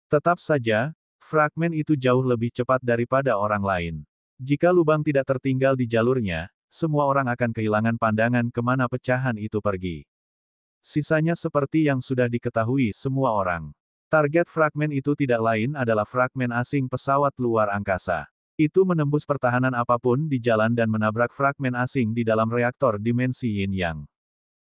Tetap saja, fragmen itu jauh lebih cepat daripada orang lain. Jika lubang tidak tertinggal di jalurnya, semua orang akan kehilangan pandangan kemana pecahan itu pergi. Sisanya seperti yang sudah diketahui semua orang. Target fragmen itu tidak lain adalah fragmen asing pesawat luar angkasa. Itu menembus pertahanan apapun di jalan dan menabrak fragmen asing di dalam reaktor dimensi Yin Yang.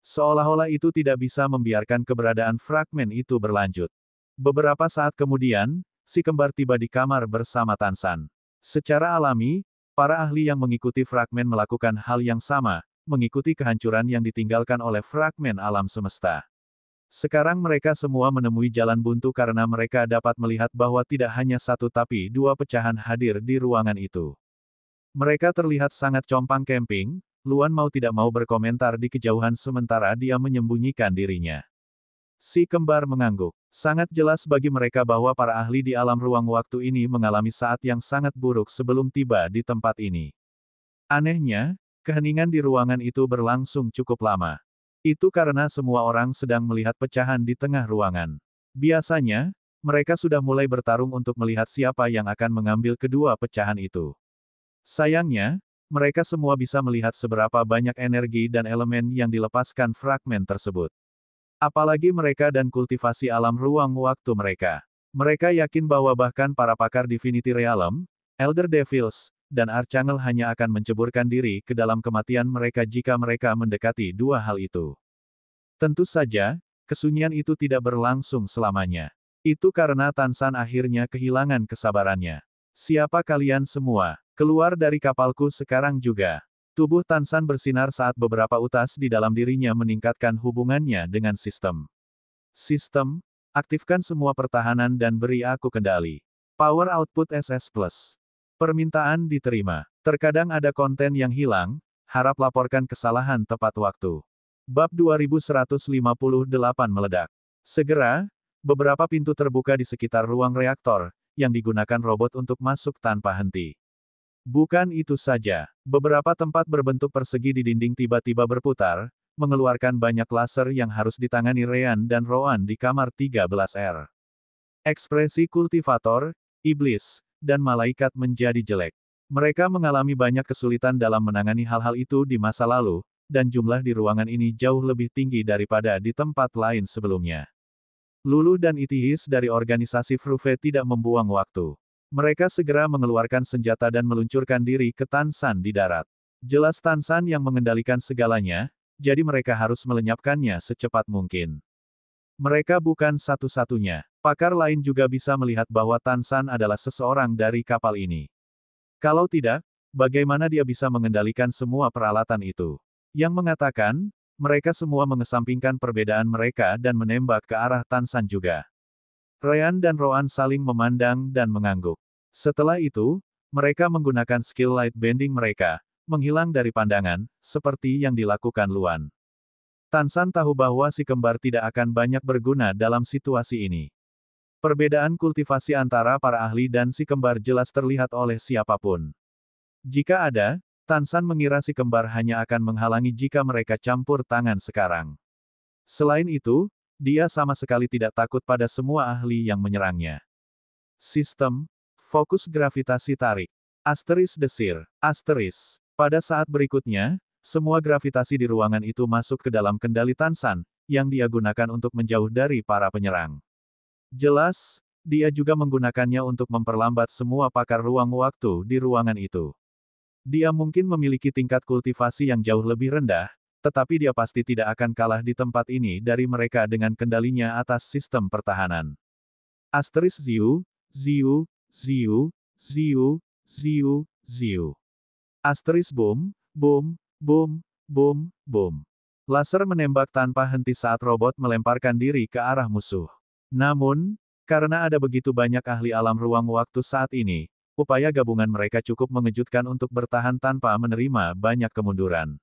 Seolah-olah itu tidak bisa membiarkan keberadaan fragmen itu berlanjut. Beberapa saat kemudian, si kembar tiba di kamar bersama Tansan. Secara alami, para ahli yang mengikuti fragmen melakukan hal yang sama, mengikuti kehancuran yang ditinggalkan oleh fragmen alam semesta. Sekarang mereka semua menemui jalan buntu karena mereka dapat melihat bahwa tidak hanya satu tapi dua pecahan hadir di ruangan itu. Mereka terlihat sangat compang camping, Luan mau tidak mau berkomentar di kejauhan sementara dia menyembunyikan dirinya. Si kembar mengangguk. Sangat jelas bagi mereka bahwa para ahli di alam ruang waktu ini mengalami saat yang sangat buruk sebelum tiba di tempat ini. Anehnya, keheningan di ruangan itu berlangsung cukup lama. Itu karena semua orang sedang melihat pecahan di tengah ruangan. Biasanya, mereka sudah mulai bertarung untuk melihat siapa yang akan mengambil kedua pecahan itu. Sayangnya, mereka semua bisa melihat seberapa banyak energi dan elemen yang dilepaskan fragmen tersebut. Apalagi mereka dan kultivasi alam ruang waktu mereka. Mereka yakin bahwa bahkan para pakar Divinity Realm, Elder Devils, dan Archangel hanya akan menceburkan diri ke dalam kematian mereka jika mereka mendekati dua hal itu. Tentu saja, kesunyian itu tidak berlangsung selamanya. Itu karena Tan San akhirnya kehilangan kesabarannya. Siapa kalian semua? Keluar dari kapalku sekarang juga. Tubuh Tan San bersinar saat beberapa utas di dalam dirinya meningkatkan hubungannya dengan sistem. Sistem, aktifkan semua pertahanan dan beri aku kendali. Power output SS+. Permintaan diterima. Terkadang ada konten yang hilang, harap laporkan kesalahan tepat waktu. Bab 2158 meledak. Segera, beberapa pintu terbuka di sekitar ruang reaktor, yang digunakan robot untuk masuk tanpa henti. Bukan itu saja, beberapa tempat berbentuk persegi di dinding tiba-tiba berputar, mengeluarkan banyak laser yang harus ditangani Ryan dan Roan di kamar 13R. Ekspresi kultivator, iblis, dan malaikat menjadi jelek. Mereka mengalami banyak kesulitan dalam menangani hal-hal itu di masa lalu, dan jumlah di ruangan ini jauh lebih tinggi daripada di tempat lain sebelumnya. Lulu dan Itihis dari organisasi Fruve tidak membuang waktu. Mereka segera mengeluarkan senjata dan meluncurkan diri ke Tan San di darat. Jelas Tan San yang mengendalikan segalanya, jadi mereka harus melenyapkannya secepat mungkin. Mereka bukan satu-satunya. Pakar lain juga bisa melihat bahwa Tan San adalah seseorang dari kapal ini. Kalau tidak, bagaimana dia bisa mengendalikan semua peralatan itu? Yang mengatakan, mereka semua mengesampingkan perbedaan mereka dan menembak ke arah Tan San juga. Ryan dan Roan saling memandang dan mengangguk. Setelah itu, mereka menggunakan skill light bending mereka, menghilang dari pandangan, seperti yang dilakukan Luan. Tan San tahu bahwa si kembar tidak akan banyak berguna dalam situasi ini. Perbedaan kultivasi antara para ahli dan si kembar jelas terlihat oleh siapapun. Jika ada, Tan San mengira si kembar hanya akan menghalangi jika mereka campur tangan sekarang. Selain itu, dia sama sekali tidak takut pada semua ahli yang menyerangnya. Sistem, fokus gravitasi tarik. Asteris desir, asteris. Pada saat berikutnya, semua gravitasi di ruangan itu masuk ke dalam kendali Tan San, yang dia gunakan untuk menjauh dari para penyerang. Jelas, dia juga menggunakannya untuk memperlambat semua pakar ruang waktu di ruangan itu. Dia mungkin memiliki tingkat kultivasi yang jauh lebih rendah, tetapi dia pasti tidak akan kalah di tempat ini dari mereka dengan kendalinya atas sistem pertahanan. Asteris Ziu, Ziu, Ziu, Ziu, Ziu, Ziu. Asteris boom, boom, boom, boom, boom. Laser menembak tanpa henti saat robot melemparkan diri ke arah musuh. Namun, karena ada begitu banyak ahli alam ruang waktu saat ini, upaya gabungan mereka cukup mengejutkan untuk bertahan tanpa menerima banyak kemunduran.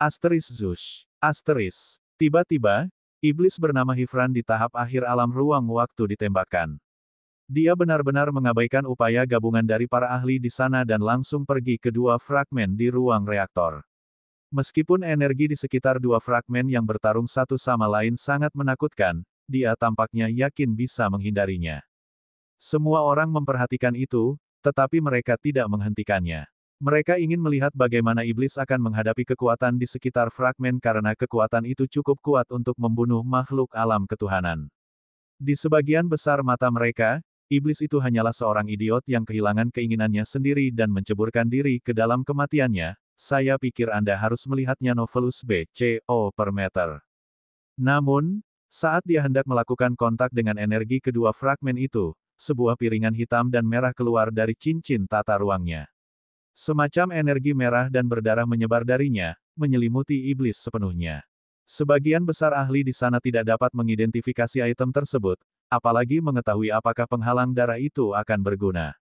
Asteris Zush. Asteris. Tiba-tiba, iblis bernama Hifran di tahap akhir alam ruang waktu ditembakkan. Dia benar-benar mengabaikan upaya gabungan dari para ahli di sana dan langsung pergi ke dua fragmen di ruang reaktor. Meskipun energi di sekitar dua fragmen yang bertarung satu sama lain sangat menakutkan, dia tampaknya yakin bisa menghindarinya. Semua orang memperhatikan itu, tetapi mereka tidak menghentikannya. Mereka ingin melihat bagaimana iblis akan menghadapi kekuatan di sekitar fragmen karena kekuatan itu cukup kuat untuk membunuh makhluk alam ketuhanan. Di sebagian besar mata mereka, iblis itu hanyalah seorang idiot yang kehilangan keinginannya sendiri dan menceburkan diri ke dalam kematiannya. Saya pikir Anda harus melihatnya Novelus B.C.O. per meter. Namun, saat dia hendak melakukan kontak dengan energi kedua fragmen itu, sebuah piringan hitam dan merah keluar dari cincin tata ruangnya. Semacam energi merah dan berdarah menyebar darinya, menyelimuti iblis sepenuhnya. Sebagian besar ahli di sana tidak dapat mengidentifikasi item tersebut, apalagi mengetahui apakah penghalang darah itu akan berguna.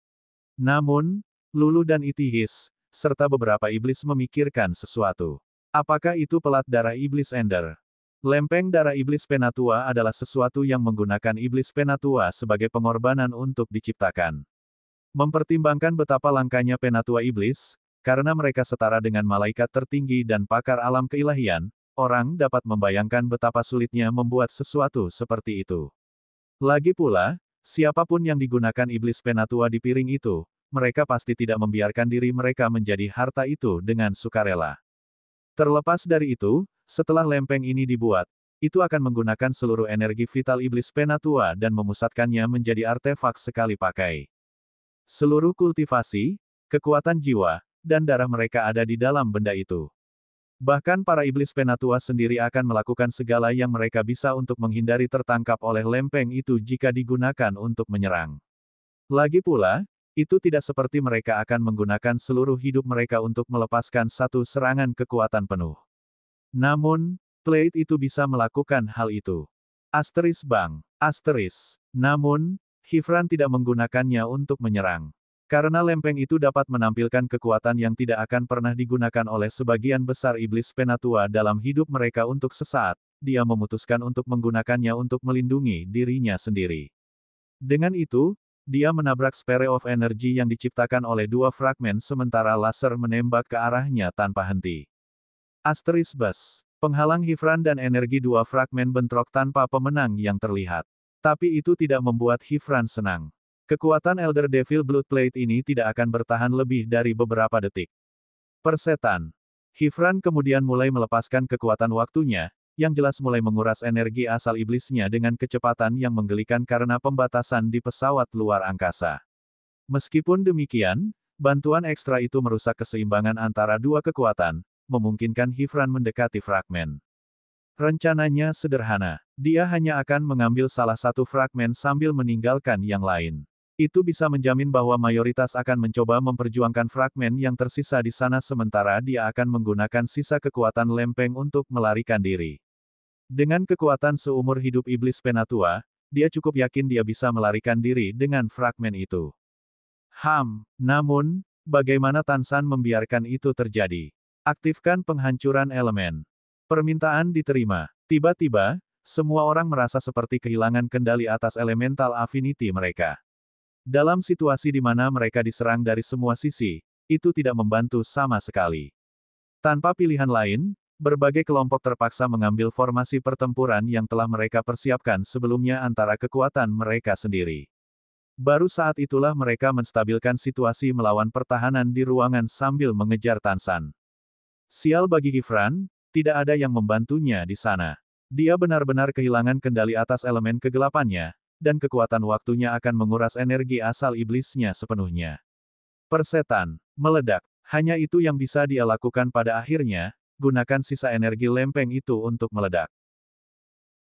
Namun, Lulu dan Itihis, serta beberapa iblis memikirkan sesuatu. Apakah itu pelat darah iblis Ender? Lempeng darah iblis Penatua adalah sesuatu yang menggunakan iblis Penatua sebagai pengorbanan untuk diciptakan. Mempertimbangkan betapa langkanya Penatua iblis, karena mereka setara dengan malaikat tertinggi dan pakar alam keilahian, orang dapat membayangkan betapa sulitnya membuat sesuatu seperti itu. Lagi pula, siapapun yang digunakan iblis Penatua di piring itu, mereka pasti tidak membiarkan diri mereka menjadi harta itu dengan sukarela. Terlepas dari itu, setelah lempeng ini dibuat, itu akan menggunakan seluruh energi vital iblis Penatua dan memusatkannya menjadi artefak sekali pakai. Seluruh kultivasi, kekuatan jiwa, dan darah mereka ada di dalam benda itu. Bahkan para iblis penatua sendiri akan melakukan segala yang mereka bisa untuk menghindari tertangkap oleh lempeng itu jika digunakan untuk menyerang. Lagi pula, itu tidak seperti mereka akan menggunakan seluruh hidup mereka untuk melepaskan satu serangan kekuatan penuh. Namun, plate itu bisa melakukan hal itu. Asteris Bang. Asteris. Namun, Hifran tidak menggunakannya untuk menyerang. Karena lempeng itu dapat menampilkan kekuatan yang tidak akan pernah digunakan oleh sebagian besar iblis penatua dalam hidup mereka untuk sesaat, dia memutuskan untuk menggunakannya untuk melindungi dirinya sendiri. Dengan itu, dia menabrak Sphere of Energy yang diciptakan oleh dua fragmen sementara laser menembak ke arahnya tanpa henti. Asteris Bus. Penghalang Hifran dan energi dua fragmen bentrok tanpa pemenang yang terlihat. Tapi itu tidak membuat Hifran senang. Kekuatan Elder Devil Blood Plate ini tidak akan bertahan lebih dari beberapa detik. Persetan. Hifran kemudian mulai melepaskan kekuatan waktunya, yang jelas mulai menguras energi asal iblisnya dengan kecepatan yang menggelikan karena pembatasan di pesawat luar angkasa. Meskipun demikian, bantuan ekstra itu merusak keseimbangan antara dua kekuatan, memungkinkan Hifran mendekati fragmen. Rencananya sederhana. Dia hanya akan mengambil salah satu fragmen sambil meninggalkan yang lain. Itu bisa menjamin bahwa mayoritas akan mencoba memperjuangkan fragmen yang tersisa di sana sementara dia akan menggunakan sisa kekuatan lempeng untuk melarikan diri. Dengan kekuatan seumur hidup iblis penatua, dia cukup yakin dia bisa melarikan diri dengan fragmen itu. Namun, bagaimana Tan San membiarkan itu terjadi? Aktifkan penghancuran elemen. Permintaan diterima. Tiba-tiba, semua orang merasa seperti kehilangan kendali atas elemental affinity mereka. Dalam situasi di mana mereka diserang dari semua sisi, itu tidak membantu sama sekali. Tanpa pilihan lain, berbagai kelompok terpaksa mengambil formasi pertempuran yang telah mereka persiapkan sebelumnya antara kekuatan mereka sendiri. Baru saat itulah mereka menstabilkan situasi melawan pertahanan di ruangan sambil mengejar Tan San. Sial bagi Hifran, tidak ada yang membantunya di sana. Dia benar-benar kehilangan kendali atas elemen kegelapannya, dan kekuatan waktunya akan menguras energi asal iblisnya sepenuhnya. Persetan. Meledak. Hanya itu yang bisa dia lakukan pada akhirnya, gunakan sisa energi lempeng itu untuk meledak.